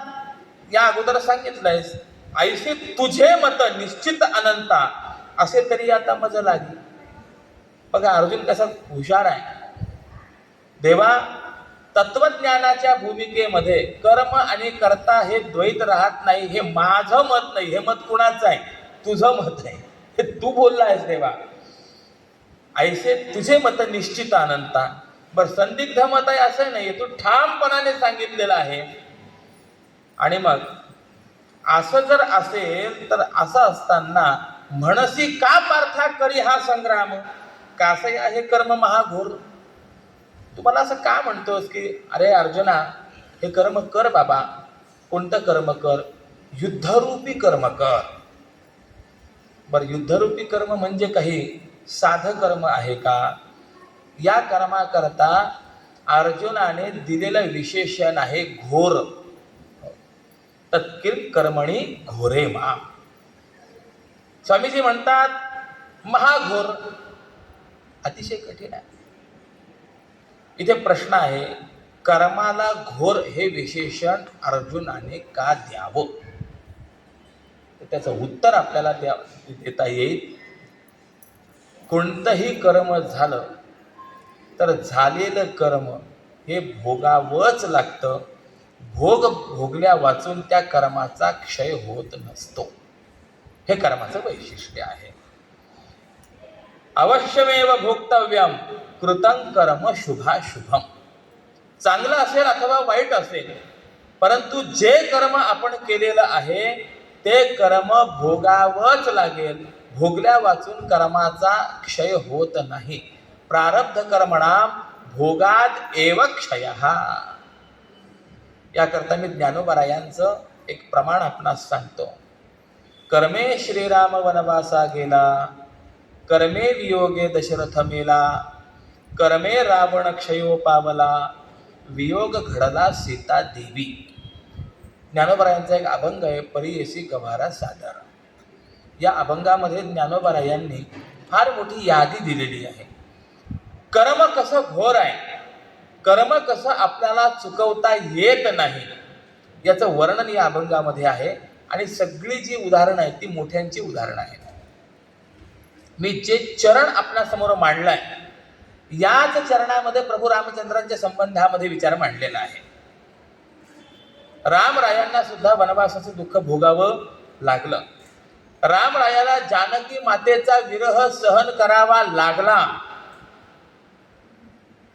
या अगोदर सांगितलंय, ऐसे तुझे मत निश्चित अनंता, असे तरी आता मज लागी. बघा अर्जुन कसा हुशार आहे. देवा, तत्वज्ञानाच्या भूमिकेमध्ये कर्म आणि कर्ता हे द्वैत राहत नाही. हे माझं मत नाही, हे मत कुणाचं आहे? तुझं मत आहे, हे तू बोलला आहेस देवा. ऐसे तुझे मत निश्चित अनंता. बर, संदिग्ध मत आहे असं नाही, तू ठामपणाने सांगितलेलं आहे. आणि मग असं जर असेल तर असं असताना म्हणसी का पार्था करी हा संग्राम, कासही आहे कर्म महाघोर. तुम्हाला असं का म्हणतोस की अरे अर्जुना हे कर्म कर बाबा. कोणतं कर्म कर? युद्धरूपी कर्म कर. बर, युद्धरूपी कर्म म्हणजे काही साधं कर्म आहे का? या कर्माकरता अर्जुनाने दिलेलं विशेषण आहे घोर. तत्किल कर्मणी घोरे मा. स्वामीजी म्हणतात महाघोर, अतिशय कठीण आहे. इथे प्रश्न आहे, कर्माला घोर हे विशेषण अर्जुनाने का द्यावं? त्याचं उत्तर आपल्याला देता येईल. कोणतंही कर्म झालं तर झालेलं कर्म हे भोगावंच लागतं. भोग भोगल्या वाचून त्या कर्माचा क्षय होत नसतो. हे कर्माचं वैशिष्ट्य आहे. अवश्यमेव भोक्तव्यम कृतं कर्म शुभाशुभम. चांगलं असेल अथवा वाईट असेल, परंतु जे कर्म आपण केलेलं आहे ते कर्म भोगावंच लागेल. भोगल्या वाचून कर्माचा क्षय होत नाही. प्रारब्ध कर्मणाम भोगात एव क्षयः. याकरता मी ज्ञानोबरायांचं एक प्रमाण आपणास सांगतो. कर्मे श्रीराम वनवासा गेला, कर्मे वियोगे दशरथ मेला, कर्मे रावण क्षयो पावला, वियोग घडला सीता देवी. ज्ञानोबरायांचा एक अभंग आहे, परियेसी गवारा सादर. या अभंगामध्ये ज्ञानोबरायांनी फार मोठी यादी दिलेली आहे. कर्म कसं घोर आहे, कर्म कसं आपल्याला चुकवता येत नाही, याचं वर्णन या अभंगामध्ये आहे. आणि सगळी जी उदाहरणं आहेत ती मोठ्यांची उदाहरणं आहेत. मी जे चरण आपल्यासमोर मांडलंय, याच चरणामध्ये प्रभू रामचंद्रांच्या संबंधामध्ये विचार मांडलेला आहे. रामरायांना सुद्धा वनवासाचं दुःख भोगावं लागलं. रामरायाला जानकी मातेचा विरह सहन करावा लागला.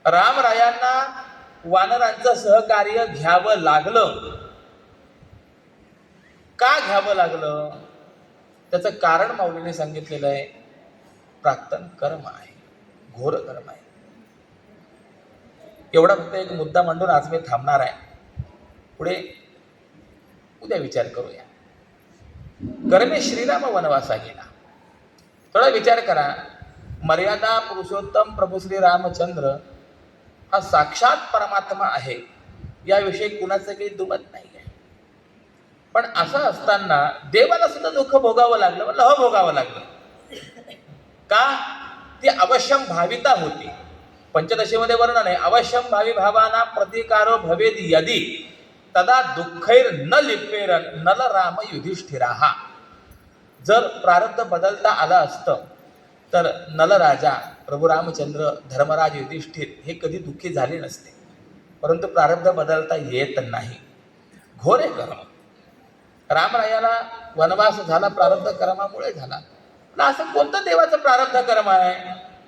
रामरायांना वानरांचं सहकार्य घ्यावं लागलं. का घ्यावं लागलं? त्याचं कारण माऊलीने सांगितलेलं आहे. प्राक्तन कर्म आहे, घोर कर्म आहे. एवढा फक्त एक मुद्दा मांडून आज मी थांबणार आहे. पुढे उद्या विचार करूया. कर्मे श्रीराम वनवासा गेला. थोडा विचार करा. मर्यादा पुरुषोत्तम प्रभू श्री रामचंद्र हा साक्षात परमात्मा आहे, याविषयी कुणाचं काही दुमत नाही आहे. पण असं असताना देवाला सुद्धा दुःख भोगावं लागलं. म्हणलं हो, भोगावं लागलं. का? ती अवश्यम भाविता होती. पंचदशीमध्ये वर्णन आहे, अवश्यम भावी भावाना प्रतिकारो भवेद यदी तदा दुःखैर न लिपेर नल राम युधिष्ठिराहा. जर प्रारब्ध बदलता आलं असतं तर नलराजा प्रभू रामचंद्र, धर्मराज युधिष्ठिर हे कधी दुःखी झाले नसते. परंतु प्रारब्ध बदलता येत नाही. घोरे कर्म. रामरायाला वनवास झाला प्रारब्ध कर्मामुळे झाला. असं कोणतं देवाचं प्रारब्ध कर्म आहे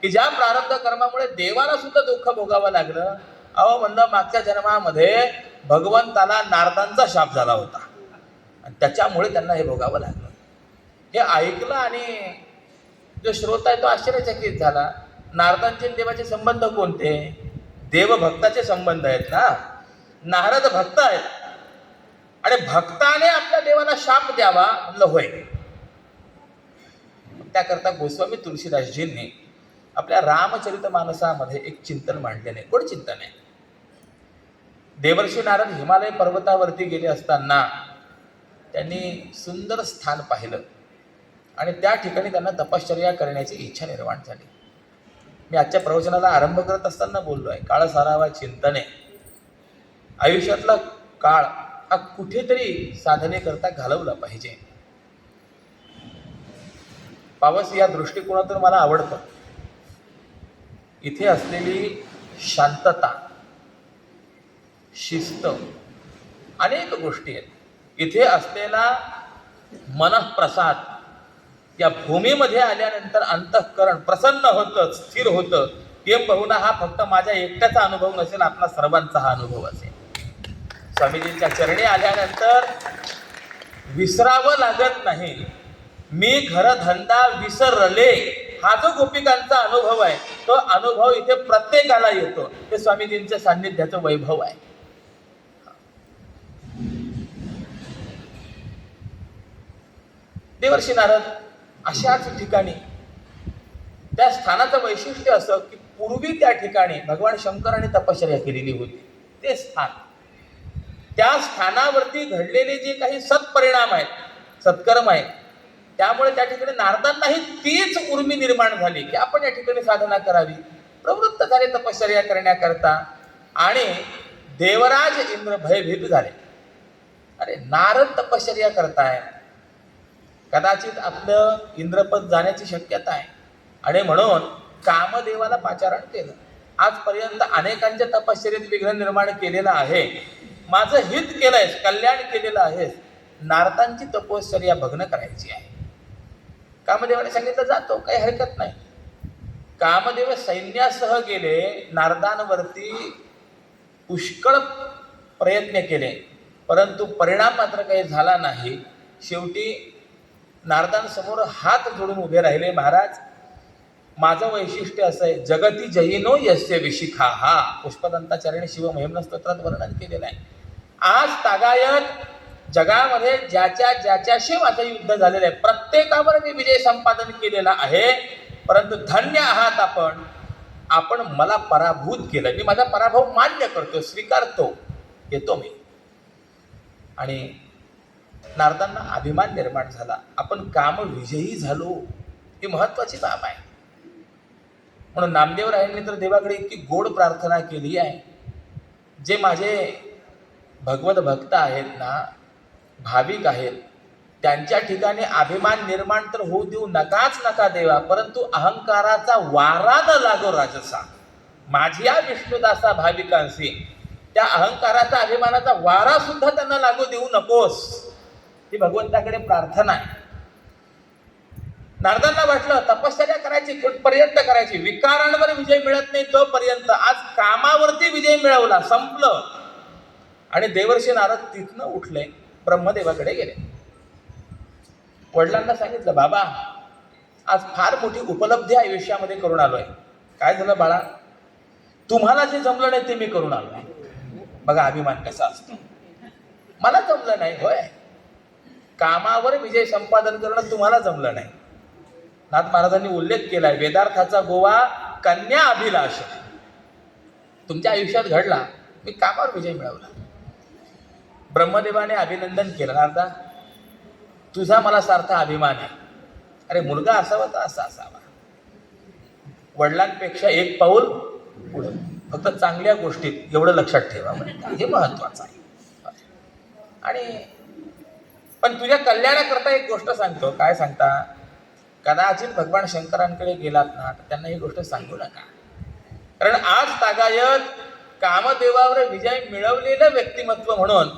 की ज्या प्रारब्ध कर्मामुळे देवाला सुद्धा दुःख भोगावं लागलं? अहो म्हणलं, मागच्या जन्मामध्ये भगवंताला नारदांचा शाप झाला होता आणि त्याच्यामुळे त्यांना हे भोगावं लागलं. हे ऐकलं आणि जो श्रोता आहे तो आश्चर्यचकित झाला. नारदांचे देवाचे संबंध कोणते? देवभक्ताचे संबंध आहेत ना. नारद भक्त आहेत आणि भक्ताने आपल्या देवाला शाप द्यावा, म्हणलं होय. त्याकरता गोस्वामी तुलसीदासजींनी आपल्या रामचरितमानसामध्ये एक चिंतन मांडलेले. गोड चिंतन आहे. देवर्षी नारद हिमालय पर्वतावरती गेले असताना त्यांनी सुंदर स्थान पाहिलं आणि त्या ठिकाणी त्यांना तपश्चर्या करण्याची इच्छा निर्माण झाली. मी आजच्या प्रवचनाला आरंभ करत असताना बोललो आहे, काळ सारावा चिंतने. आयुष्यातला काळ हा कुठेतरी साधनेकरता घालवला पाहिजे. पावस या दृष्टिकोनातून मला आवडतं. इथे असलेली शांतता, शिस्त, अनेक गोष्टी आहेत. इथे असलेला मनःप्रसाद, या भूमीमध्ये आल्यानंतर अंतःकरण प्रसन्न होतं, स्थिर होतं. किंबहुना हा फक्त माझ्या एकट्याचा अनुभव नसेल, आपला सर्वांचा हा अनुभव असेल. स्वामीजींच्या चरणी आल्यानंतर विसरावं लागत नाही. मी घरधंदा विसरले, हा जो गोपिकांचा अनुभव आहे तो अनुभव इथे प्रत्येकाला येतो. हे स्वामीजींच्या सान्निध्याचं वैभव आहे. देवर्षी नारद अशाच ठिकाणी, त्या स्थानाचं वैशिष्ट्य असं की पूर्वी त्या ठिकाणी भगवान शंकरांनी तपश्चर्या केलेली होती. ते स्थान, त्या स्थानावरती घडलेले जे काही सत्परिणाम आहेत, सत्कर्म आहेत, त्यामुळे त्या ठिकाणी नारदांनाही तीच उर्मी निर्माण झाली की आपण या ठिकाणी साधना करावी. प्रवृत्त झाले तपश्चर्या करण्याकरता आणि देवराज इंद्र भयभीत झाले. अरे नारद तपश्चर्या करताय, कदाचित आपलं इंद्रपद जाण्याची शक्यता आहे. आणि म्हणून कामदेवाला पाचारण केलं. आजपर्यंत अनेकांच्या तपश्चर्येत विघ्न निर्माण केलेलं आहे, माझं हित केलंयस, कल्याण केलेलं आहेस, नारदांची तपश्चर्या भग्न करायची आहे. कामदेवाने सांगितलं जातो, काही हरकत नाही. कामदेव सैन्यासह गेले, नारदांवरती पुष्कळ प्रयत्न केले, परंतु परिणाम मात्र काही झाला नाही. शेवटी नारदांसमोर हात जोडून उभे राहिले. महाराज, माझं वैशिष्ट्य असं आहे, जगती जयिनो यस्य विशिखा, हा पुष्पदंताचार्याने शिवमहिम्न स्तोत्रात वर्णन केलेलं आहे. आज तागायत जगामध्ये ज्याच्याशी माझं युद्ध झालेलं आहे, प्रत्येकावर मी विजय संपादन केलेला आहे, परंतु धन्य आहात आपण मला पराभूत केलं. मी माझा पराभव मान्य करतो, स्वीकारतो, येतो मी. आणि नारदांना अभिमान निर्माण झाला, आपण कामविजयी झालो, ही महत्वाची बाब आहे. म्हणून नामदेवरायांनी तर देवाकडे इतकी गोड प्रार्थना केली आहे, जे माझे भगवत भक्त आहेत ना, भाविक आहेत, त्यांच्या ठिकाणी अभिमान निर्माण तर होऊ देऊ नका देवा, परंतु अहंकाराचा वारा न लागो राजसा. माझ्या विष्णुदासा भाविकांशी त्या अहंकाराचा, अभिमानाचा वारा सुद्धा त्यांना लागू देऊ नकोस, ही भगवंताकडे प्रार्थना आहे. नारदांना वाटलं तपश्चर्या करायची, कुठपर्यंत करायची, विकारांवर विजय मिळत नाही तोपर्यंत. आज कामावरती विजय मिळवला, संपलं. आणि देवर्षी नारद तिथनं उठले, ब्रह्मदेवाकडे गेले. वडिलांना सांगितलं, बाबा आज फार मोठी उपलब्धी आयुष्यामध्ये करून आलोय. काय झालं बाळा? तुम्हाला जे जमलं नाही ते मी करून आलोय. बघा अभिमान कसा असतो. मला जमलं नाही, होय, कामावर विजय संपादन करणं तुम्हाला जमलं नाही. नाथ महाराजांनी उल्लेख केलाय, वेदार्थाचा गोवा कन्या अभिलाष तुमच्या आयुष्यात घडला, मी कामावर विजय मिळवला. ब्रह्मदेवाने अभिनंदन केलं, नारदा तुझा मला सारखा अभिमान आहे. अरे मुलगा असावा तर असा असावा, वडिलांपेक्षा एक पाऊल पुढे, फक्त चांगल्या गोष्टीत एवढं लक्षात ठेवावं, हे महत्वाचं आहे. आणि पण तुझ्या कल्याणाकरता एक गोष्ट सांगतो. काय सांगता? कदाचित भगवान शंकरांकडे गेलात ना, तर त्यांना ही गोष्ट सांगू नका. कारण आज तागायत कामदेवावर विजय मिळवलेलं व्यक्तिमत्व म्हणून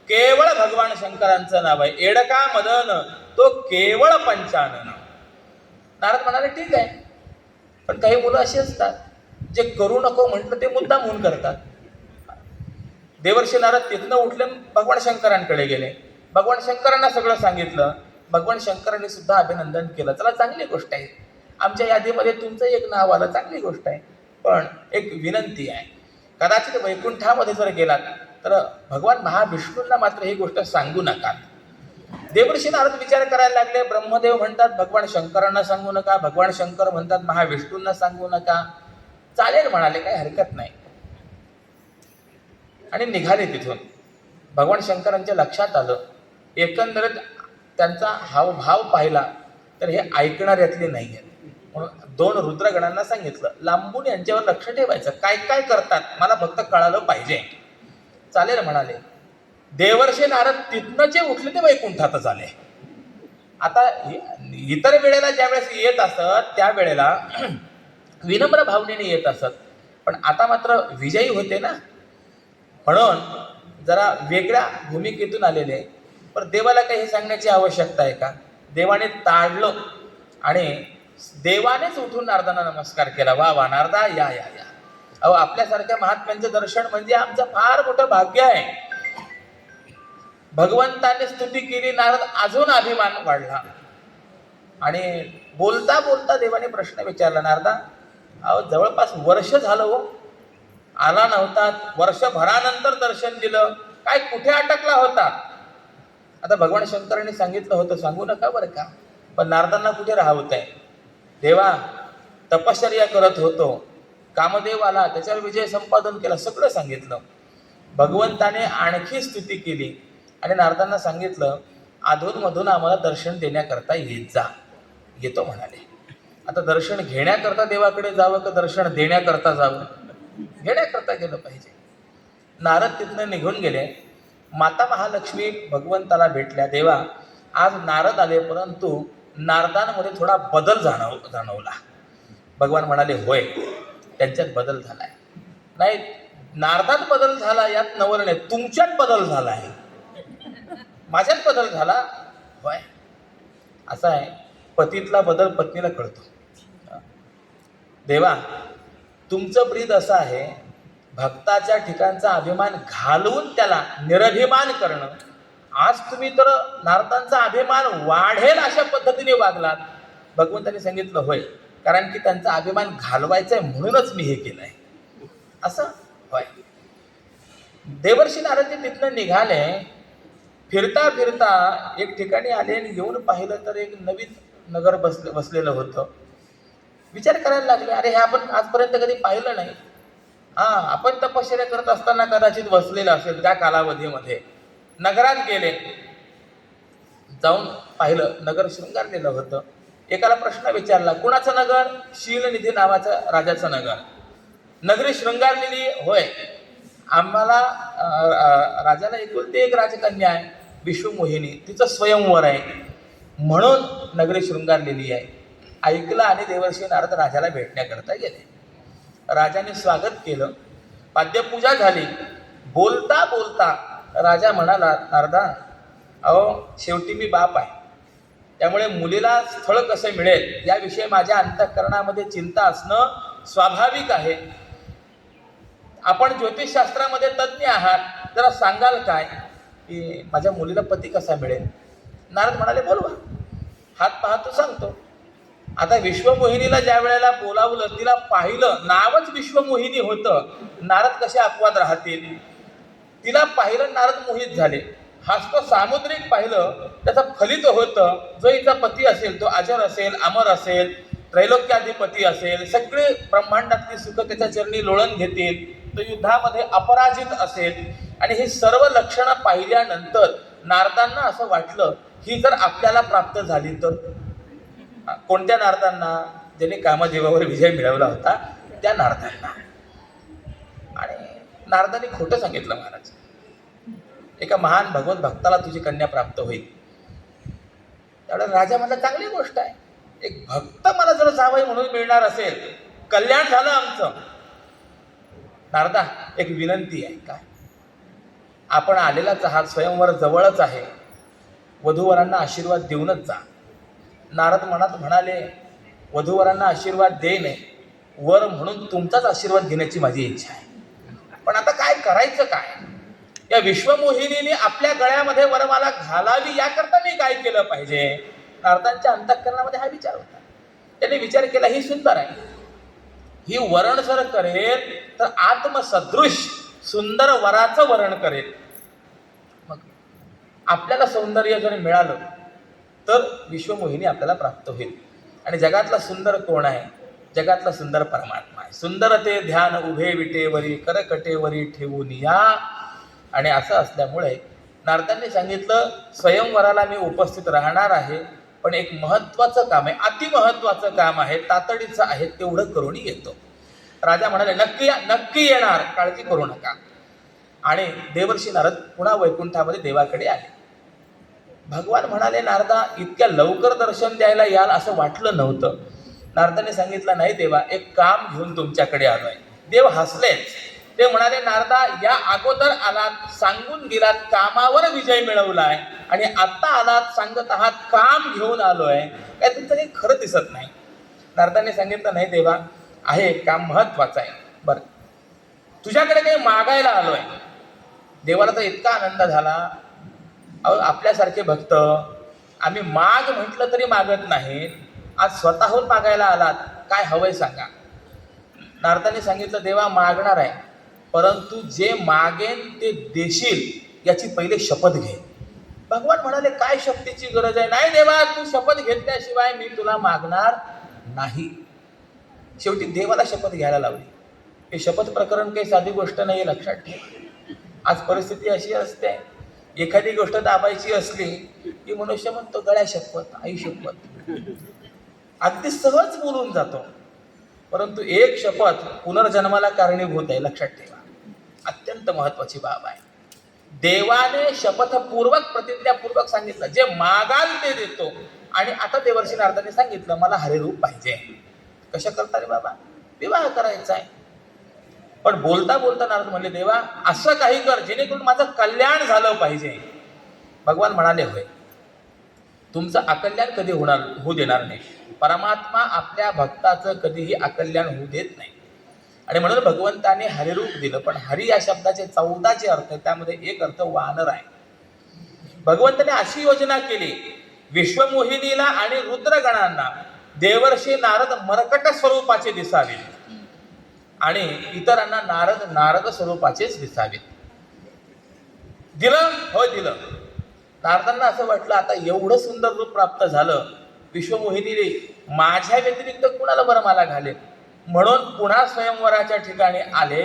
केवळ भगवान शंकरांचं नाव आहे. एडका मदन तो केवळ पंचानन. नारद म्हणाले ठीक आहे, पण काही मुलं अशी असतात जे करू नको म्हटलं ते मुद्दाम म्हणून करतात. देवर्षी नारद तिथनं उठले, भगवान शंकरांकडे गेले. भगवान शंकरांना सगळं सांगितलं. भगवान शंकरांनी सुद्धा अभिनंदन केलं. चला चांगली गोष्ट आहे, आमच्या यादीमध्ये तुमचं एक नाव आलं, चांगली गोष्ट आहे. पण एक विनंती आहे, कदाचित वैकुंठामध्ये जर गेलात तर भगवान महाविष्णूंना मात्र ही गोष्ट सांगू नका. देवर्षी नारद विचार करायला लागले. ब्रह्मदेव म्हणतात भगवान शंकरांना सांगू नका, भगवान शंकर म्हणतात महाविष्णूंना सांगू नका. चालेल म्हणाले, काही हरकत नाही. आणि निघाले तिथून. भगवान शंकरांच्या लक्षात आलं, एकंदरीत त्यांचा हावभाव पाहिला तर हे ऐकणाऱ्यातले नाही आहेत. म्हणून 2 रुद्रगणांना सांगितलं, लांबून यांच्यावर लक्ष ठेवायचं, काय काय करतात मला फक्त कळालं पाहिजे. चालेल म्हणाले. देवर्षी नारद तिथनं जे उठले ते वैकुंठातच आले. आता इतर वेळेला ज्यावेळेस येत असत त्यावेळेला विनम्र भावनेने येत असत, पण आता मात्र विजयी होते ना, म्हणून जरा वेगळ्या भूमिकेतून आलेले. पण देवाला काही सांगण्याची आवश्यकता आहे का? देवाने ताडलं आणि देवानेच उठून नारदांना नमस्कार केला. वा वा नारदा, या या या. अहो आपल्यासारख्या महात्म्यांचं दर्शन म्हणजे आमचं फार मोठं भाग्य आहे. भगवंताने स्तुती केली, नारद अजून अभिमान वाढला. आणि बोलता बोलता देवाने प्रश्न विचारला, नारदा अहो जवळपास वर्ष झालं हो, आला नव्हता, वर्षभरानंतर दर्शन दिलं, काय कुठे अटकला होता? आता भगवान शंकरांनी सांगितलं होतं सांगू नका बरं का, पण नारदांना कुठे राहवत आहे? देवा तपश्चर्या करत होतो, कामदेव आला, त्याच्यावर विजय संपादन केला, सगळं सांगितलं. भगवंताने आणखी स्तुती केली आणि नारदांना सांगितलं, अधूनमधून आम्हाला दर्शन देण्याकरता येत जा. येतो म्हणाले. आता दर्शन घेण्याकरता देवाकडे जावं का दर्शन देण्याकरता जावं? घेण्याकरता गेलं पाहिजे. नारद तिथनं निघून गेले. माता महालक्ष्मी भगवंताला भेटल्या. देवा, आज नारद आले, परंतु नारदांमध्ये थोडा बदल जाणवला. भगवान म्हणाले, होय, त्यांच्यात बदल झालाय. नाही, नारदात बदल झाला यात नवल नाही, तुमच्यात बदल झाला आहे. माझ्यात बदल झाला. होय, असा आहे, पतीतला बदल पत्नीला कळतो. देवा, तुमचं ब्रीद असं आहे, भक्ताच्या ठिकाणचा अभिमान घालवून त्याला निरभिमान करणं. आज तुम्ही तर नारदांचा अभिमान वाढेल अशा पद्धतीने वागलात. भगवंतांनी सांगितलं, होय, कारण की त्यांचा अभिमान घालवायचा आहे म्हणूनच मी हे केलंय. असं होय. देवर्षी नारद तिथनं निघाले. फिरता फिरता एक ठिकाणी आले आणि येऊन पाहिलं तर एक नवीन नगर बसलेलं होतं. विचार करायला लागले, अरे हे आपण आजपर्यंत कधी पाहिलं नाही. आपण तपश्चर्या करत असताना कदाचित बसलेलं असेल त्या कालावधीमध्ये. नगरात गेले. जाऊन पाहिलं, नगर शृंगारलेलं होतं. एकाला प्रश्न विचारला, कुणाचं नगर? शीलनिधी नावाचं राजाचं नगर. नगरी शृंगारलेली? होय, आम्हाला राजाला एकुलती एक राजकन्या आहे, विश्वमोहिनी, तिचं स्वयंवर आहे म्हणून नगरी शृंगारलेली आहे. ऐकलं आणि देवर्षी नारद राजाला भेटण्याकरता गेले. राजाने स्वागत केलं, पाद्यपूजा झाली. बोलता बोलता राजा म्हणाला, नारदा, अहो, शेवटी मी बाप आहे, त्यामुळे मुलीला स्थळ कसं मिळेल याविषयी माझ्या अंतःकरणामध्ये चिंता असणं स्वाभाविक आहे. आपण ज्योतिषशास्त्रामध्ये तज्ज्ञ आहात, जरा सांगाल काय की माझ्या मुलीला पती कसा मिळेल? नारद म्हणाले, बोलवा, हात पाहतो सांगतो. आता विश्वमोहिनीला ज्या वेळेला बोलावलं, तिला पाहिलं, नावच विश्वमोहिनी होतं. नारद कसे अपवाद राहतील? तिला पाहिलं, नारद मोहित झाले. हस्त सामुद्रिक पाहिलं, त्याचा फलित होतं, जो हिचा पती असेल तो अजर असेल, अमर असेल, त्रैलोक्याधिपती असेल, सगळे ब्रह्मांडातली सुख त्याच्या चरणी लोळण घेतील, तो युद्धामध्ये अपराजित असेल. आणि ही सर्व लक्षणं पाहिल्यानंतर नारदांना असं वाटलं, ही जर आपल्याला प्राप्त झाली तर. कोणत्या नारदांना? ज्यांनी कामदेवावर विजय मिळवला होता त्या नारदांना. आणि नारदांनी खोटं सांगितलं महाराज. एका महान भगवत भक्ताला तुझी कन्या प्राप्त होईल. त्यावेळेला राजा म्हणला, चांगली गोष्ट आहे, एक भक्त मला जर जावई म्हणून मिळणार असेल, कल्याण झालं आमचं. नारदा, एक विनंती आहे. काय? आपण आलेलाच आहात, स्वयंवर जवळच आहे, वधूवरांना आशीर्वाद देऊनच जा. नारद मनात म्हणाले, वधूवरांना आशीर्वाद देणे, वर म्हणून तुमचाच आशीर्वाद घेण्याची माझी इच्छा आहे. पण आता काय करायचं? काय? या विश्वमोहिनीने आपल्या गळ्यामध्ये वरमाला घालावी याकरता मी काय केलं पाहिजे? नारदांच्या अंतःकरणामध्ये हा विचार होता. त्यांनी विचार केला, ही सुंदर आहे, ही वरण जर करेल तर आत्मसदृश सुंदर वराचं वरण करेल. मग आपल्याला सौंदर्य जर मिळालं तर विश्वमोहिनी आपल्याला प्राप्त होईल. आणि जगातला सुंदर कोण आहे? जगातला सुंदर परमात्मा आहे. सुंदर ते ध्यान उभे विटेवरी, करकटेवरी ठेवून या. आणि असं असल्यामुळे नारदांनी सांगितलं, स्वयंवराला मी उपस्थित राहणार आहे, पण एक महत्त्वाचं काम आहे, अतिमहत्त्वाचं काम आहे, तातडीचं आहे, तेवढं करून येतो. राजा म्हणाले, नक्की येणार, काळजी करू नका. आणि देवर्षी नारद पुन्हा वैकुंठामध्ये देवाकडे आले. भगवान म्हणाले, नारदा, इतक्या लवकर दर्शन द्यायला याल असं वाटलं नव्हतं. नारदाने सांगितलं, नाही देवा, एक काम घेऊन तुमच्याकडे आलोय. देव हसलेच. ते म्हणाले, नारदा, या अगोदर आलात, सांगून गेलात कामावर विजय मिळवलाय, आणि आता आलात सांगत आहात काम घेऊन आलोय, काय तुमचं काही खरं दिसत नाही. नारदाने सांगितलं, नाही देवा, आहे काम महत्वाचं आहे. बरं, तुझ्याकडे काही मागायला आलोय. देवाला तर इतका आनंद झाला. अहो, आपल्यासारखे भक्त आम्ही माग म्हटलं तरी मागत नाहीत, आज स्वतःहून मागायला आलात, काय हवंय सांगा. नारदाने सांगितलं, देवा, मागणार आहे, परंतु जे मागेन ते देशील याची पहिले शपथ घे. भगवान म्हणाले, काय शपथेची गरज आहे? नाही देवा, तू शपथ घेतल्याशिवाय मी तुला मागणार नाही. शेवटी देवाला शपथ घ्यायला लावली. हे शपथ प्रकरण काही साधी गोष्ट नाही, लक्षात ठेवा. आज परिस्थिती अशी असते, एखादी गोष्ट दाबायची असली की मनुष्य म्हणतो गळ्या शपथ, आई शपथ, अगदी सहज बोलून जातो. परंतु एक शपथ पुनर्जन्माला कारणीभूत आहे, लक्षात ठेवा. अत्यंत महत्वाची बाब आहे. देवाने शपथपूर्वक प्रतिज्ञापूर्वक सांगितलं जे मागाल ते देतो. आणि आता देवर्षी नारदाने सांगितलं मला हरिरूप पाहिजे. कशा करता रे बाबा? विवाह करायचा आहे. पण बोलता बोलता नारद म्हणले देवा असं काही कर जेणेकरून माझं कल्याण झालं पाहिजे. भगवान म्हणाले होय, तुमचं अकल्याण कधी होऊ देणार नाही. परमात्मा आपल्या भक्ताचं कधीही अकल्याण होऊ देत नाही. आणि म्हणून भगवंताने हरिरूप दिलं. पण हरी या शब्दाचे 14 अर्थ आहेत, त्यामध्ये एक अर्थ वानर आहे. भगवंताने अशी योजना केली, विश्वमोहिनीला आणि रुद्रगणांना देवर्षी नारद मरकट स्वरूपाचे दिसावे आणि इतरांना नारद स्वरूपाचेच दिसावे. दिलं हो दिलं. नारदांना असं वाटलं आता एवढं सुंदर रूप प्राप्त झालं, विश्वमोहिनीने माझ्या व्यतिरिक्त कुणाला बरं मला घालेल. म्हणून पुन्हा स्वयंवराच्या ठिकाणी आले.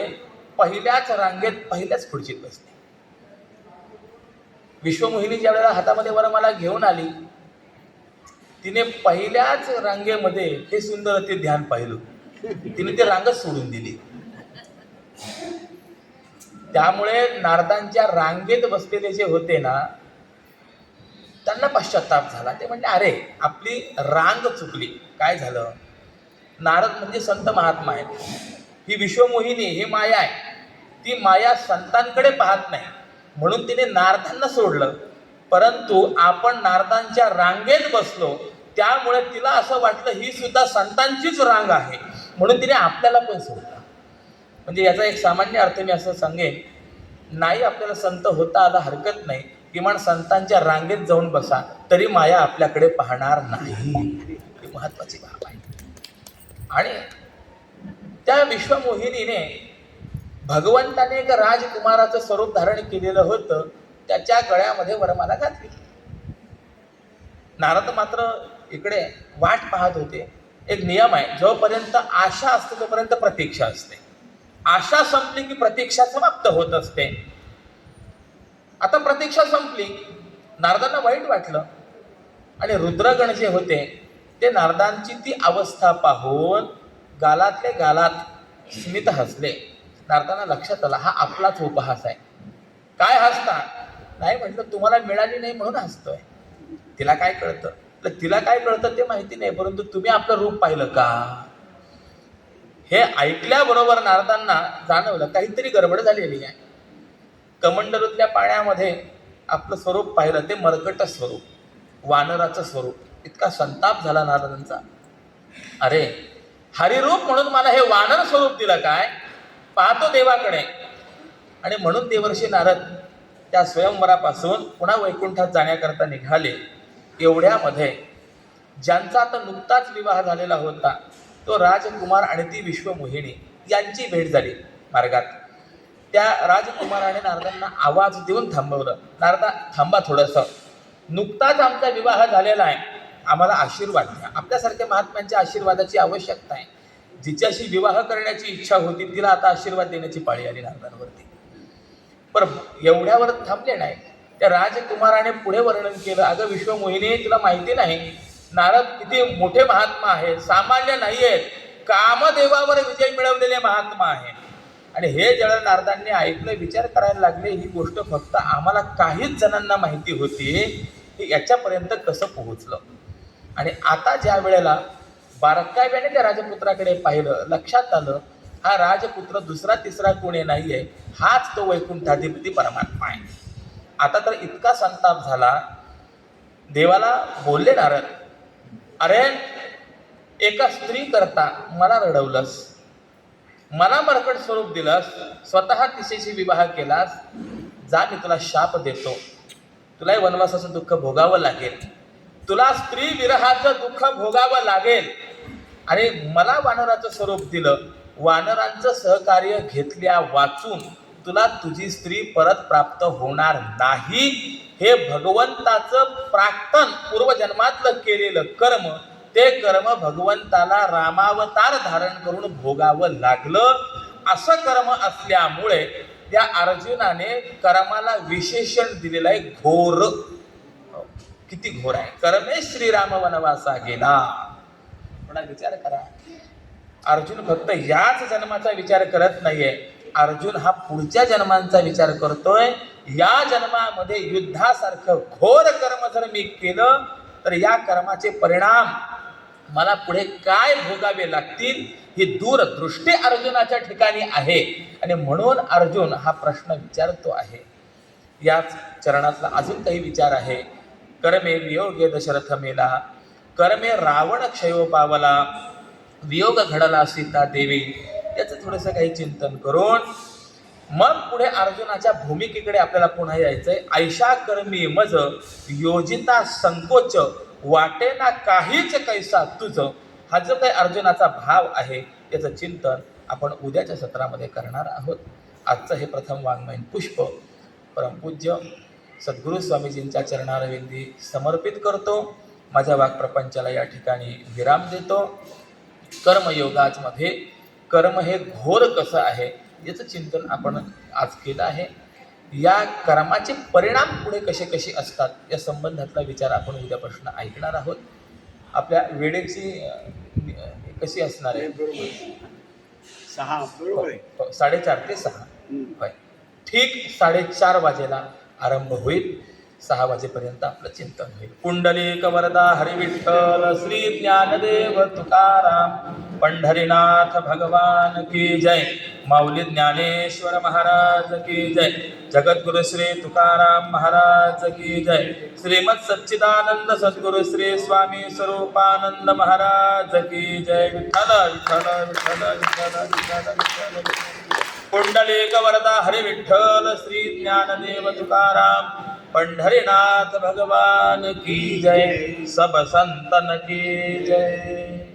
पहिल्याच रांगेत पहिल्याच खुर्चीत बसले. विश्वमोहिनी ज्या वेळेला हातामध्ये वरमाला घेऊन आली, तिने पहिल्याच रांगेमध्ये हे सुंदर ते ध्यान पाहिलं. तिने ते रांगच सोडून दिली. त्यामुळे नारदांच्या रांगेत बसलेले जे होते ना, त्यांना पश्चाताप झाला. ते म्हणले अरे आपली रांग चुकली. काय झालं? नारद म्हणजे संत महात्मा आहे. ही विश्वमोहिनी ही माया आहे. ती माया संतांकडे पाहत नाही, म्हणून तिने नारदांना सोडलं. परंतु आपण नारदांच्या रांगेत बसलो, त्यामुळे तिला असं वाटलं ही सुद्धा संतांचीच रांग आहे, म्हणून तिने आपल्याला पण सोडलं. म्हणजे याचा एक सामान्य अर्थ मी असं सांगेन, नाही आपल्याला संत होता आला हरकत नाही, किमान संतांच्या रांगेत जाऊन बसा तरी माया आपल्याकडे पाहणार नाही. ही महत्वाची बाब आहे. आणि त्या विश्वमोहिनीने भगवंताने एक राजकुमाराचं स्वरूप धारण केलेलं होतं, त्याच्या गळ्यामध्ये वरमाला घातली. नारद मात्र इकडे वाट पाहत होते. एक नियम आहे, जोपर्यंत आशा असते तोपर्यंत प्रतीक्षा असते. आशा संपली की प्रतीक्षा समाप्त होत असते. आता प्रतीक्षा संपली, नारदांना वाईट वाटलं. आणि रुद्रगण जे होते ते नारदांची ती अवस्था पाहून गालातले गालात स्मित हसले. नारदांना लक्षात आलं हा आपलाच उपहास आहे. काय हसता? नाही म्हटलं तुम्हाला मिळाली नाही म्हणून हसतोय. तिला काय कळतं? तिला काय कळतं ते माहिती नाही, परंतु तुम्ही आपलं रूप पाहिलं का? हे ऐकल्याबरोबर नारदांना जाणवलं काहीतरी गडबड झालेली आहे. कमंडलूतल्या पाण्यामध्ये आपलं स्वरूप पाहिलं, ते मरकट स्वरूप, वानराचं स्वरूप. इतका संताप झाला नारदांचा. अरे हरिरूप म्हणून मला हे वानर स्वरूप दिलं काय? पाहतो देवाकडे. आणि म्हणून देवर्षी नारद त्या स्वयंवरापासून पुन्हा वैकुंठात जाण्याकरता निघाले. एवढ्यामध्ये ज्यांचा आता नुकताच विवाह झालेला होता तो राजकुमार आणि ती विश्वमोहिनी यांची भेट झाली मार्गात. त्या राजकुमाराने नारदांना आवाज देऊन थांबवलं. नारदा थांबा थोडंसं, नुकताच आमचा विवाह झालेला आहे, आम्हाला आशीर्वाद द्या. आपल्यासारख्या महात्म्यांच्या आशीर्वादाची आवश्यकता आहे. जिच्याशी विवाह करण्याची इच्छा होती तिला आता आशीर्वाद देण्याची पाळी आली नारदांवरती. पण एवढ्यावर थांबले नाही. त्या राजकुमाराने पुढे वर्णन केलं, अगं विश्वमोहिनी तुला माहिती नाही नारद किती मोठे महात्मा आहे, सामान्य नाही आहेत, कामदेवावर विजय मिळवलेले महात्मा आहे. आणि हे ज्यावेळेला नारदांनी ऐकलं, विचार करायला लागले ही गोष्ट फक्त आम्हाला काहीच जणांना माहिती होती, हे याच्यापर्यंत कसं पोहोचलं. आणि आता ज्या वेळेला बारकाव्याने त्या राजपुत्राकडे पाहिलं, लक्षात आलं हा राजपुत्र दुसरा तिसरा कोणी नाही आहे, हाच तो वैकुंठाधिपती परमात्मा आहे. आता तर इतका संताप झाला, देवाला बोलले नारद, अरे एका स्त्री करता मला रडवलंस, मला मरकट स्वरूप दिलंस, स्वतः तिच्याशी विवाह केलास, जा मी तुला शाप देतो, तुलाही वनवासाचं दुःख भोगावं लागेल, तुला स्त्री विरहाचं दुःख भोगावं लागेल. आणि मला वानराचं स्वरूप दिलं, वानरांचं सहकार्य घेतल्या वाचून तुला तुझी स्त्री परत प्राप्त होणार नाही. हे भगवंताचं प्राक्तन पूर्वजन्मातलं केलेलं कर्म, ते कर्म भगवंताला रामावतार धारण करून भोगावं लागलं. असं कर्म असल्यामुळे त्या अर्जुनाने कर्माला विशेषण दिलेलं आहे घोर. किती घोर आहे. कर्मे श्रीराम वनवासा गेला. थोडा विचार करा. अर्जुन फक्त याच जन्माचा विचार करत नाहीये, अर्जुन हा पुढच्या जन्मांचा विचार करतोय. या जन्मामध्ये युद्धासारखं घोर कर्म जर मी केलं तर या कर्माचे परिणाम मला पुढे काय भोगावे लागतील ही दूरदृष्टी अर्जुनाच्या ठिकाणी आहे. आणि म्हणून अर्जुन हा प्रश्न विचारतो आहे. याच चरणातला अजून काही विचार आहे. कर्मे वियोगे दशरथ मेला, कर्मे रावण क्षयो पावला, वियोग घडला सीता देवी. याचं थोडंसं काही चिंतन करून मग पुढे अर्जुनाच्या भूमिकेकडे आपल्याला पुन्हा यायचंय. ऐशा कर्मी मज योजिता संकोच, वाटेना काहीच कैसा तुझ. हा जो काही अर्जुनाचा भाव आहे याचं चिंतन आपण उद्याच्या सत्रामध्ये करणार आहोत. आजचं हे प्रथम वाङ्मयीन पुष्प परमपूज्य सद्गुरू स्वामीजींच्या चरणारविंदी समर्पित करतो. माझ्या वाक्प्रपंचाला या ठिकाणी विराम देतो. कर्मयोगामध्ये कर्म हे घोर कसं आहे याचं चिंतन आपण आज केलं आहे. या कर्माचे परिणाम पुढे कसे कसे असतात या संबंधातला विचार आपण उद्या प्रश्न ऐकणार आहोत. आपल्या वेळेची कशी असणार आहे? 4:30 ते 6 होय. ठीक 4:30 वाजेला आरंभ होईल. 6 वाजेपर्यंत आपलं चिंतन होईल. पुंडलिक वरदा हरी विठ्ठल श्री ज्ञानदेव तुकाराम पंढरीनाथ भगवान की जय. माऊली ज्ञानेश्वर महाराज की जय. जगद्गुरु श्री तुकाराम महाराज की जय. श्रीमद सच्चिदानंद सद्गुरु श्री स्वामी स्वरूपानंद महाराज की जय. विठ्ठल विठ्ठल विठ्ठल विठ्ठल विठ्ठल विठ्ठल. पुंडलिक वरदा हरी विठ्ठल श्री ज्ञानदेव तुकाराम पंढरीनाथ भगवान की जय. सब संतन की जय.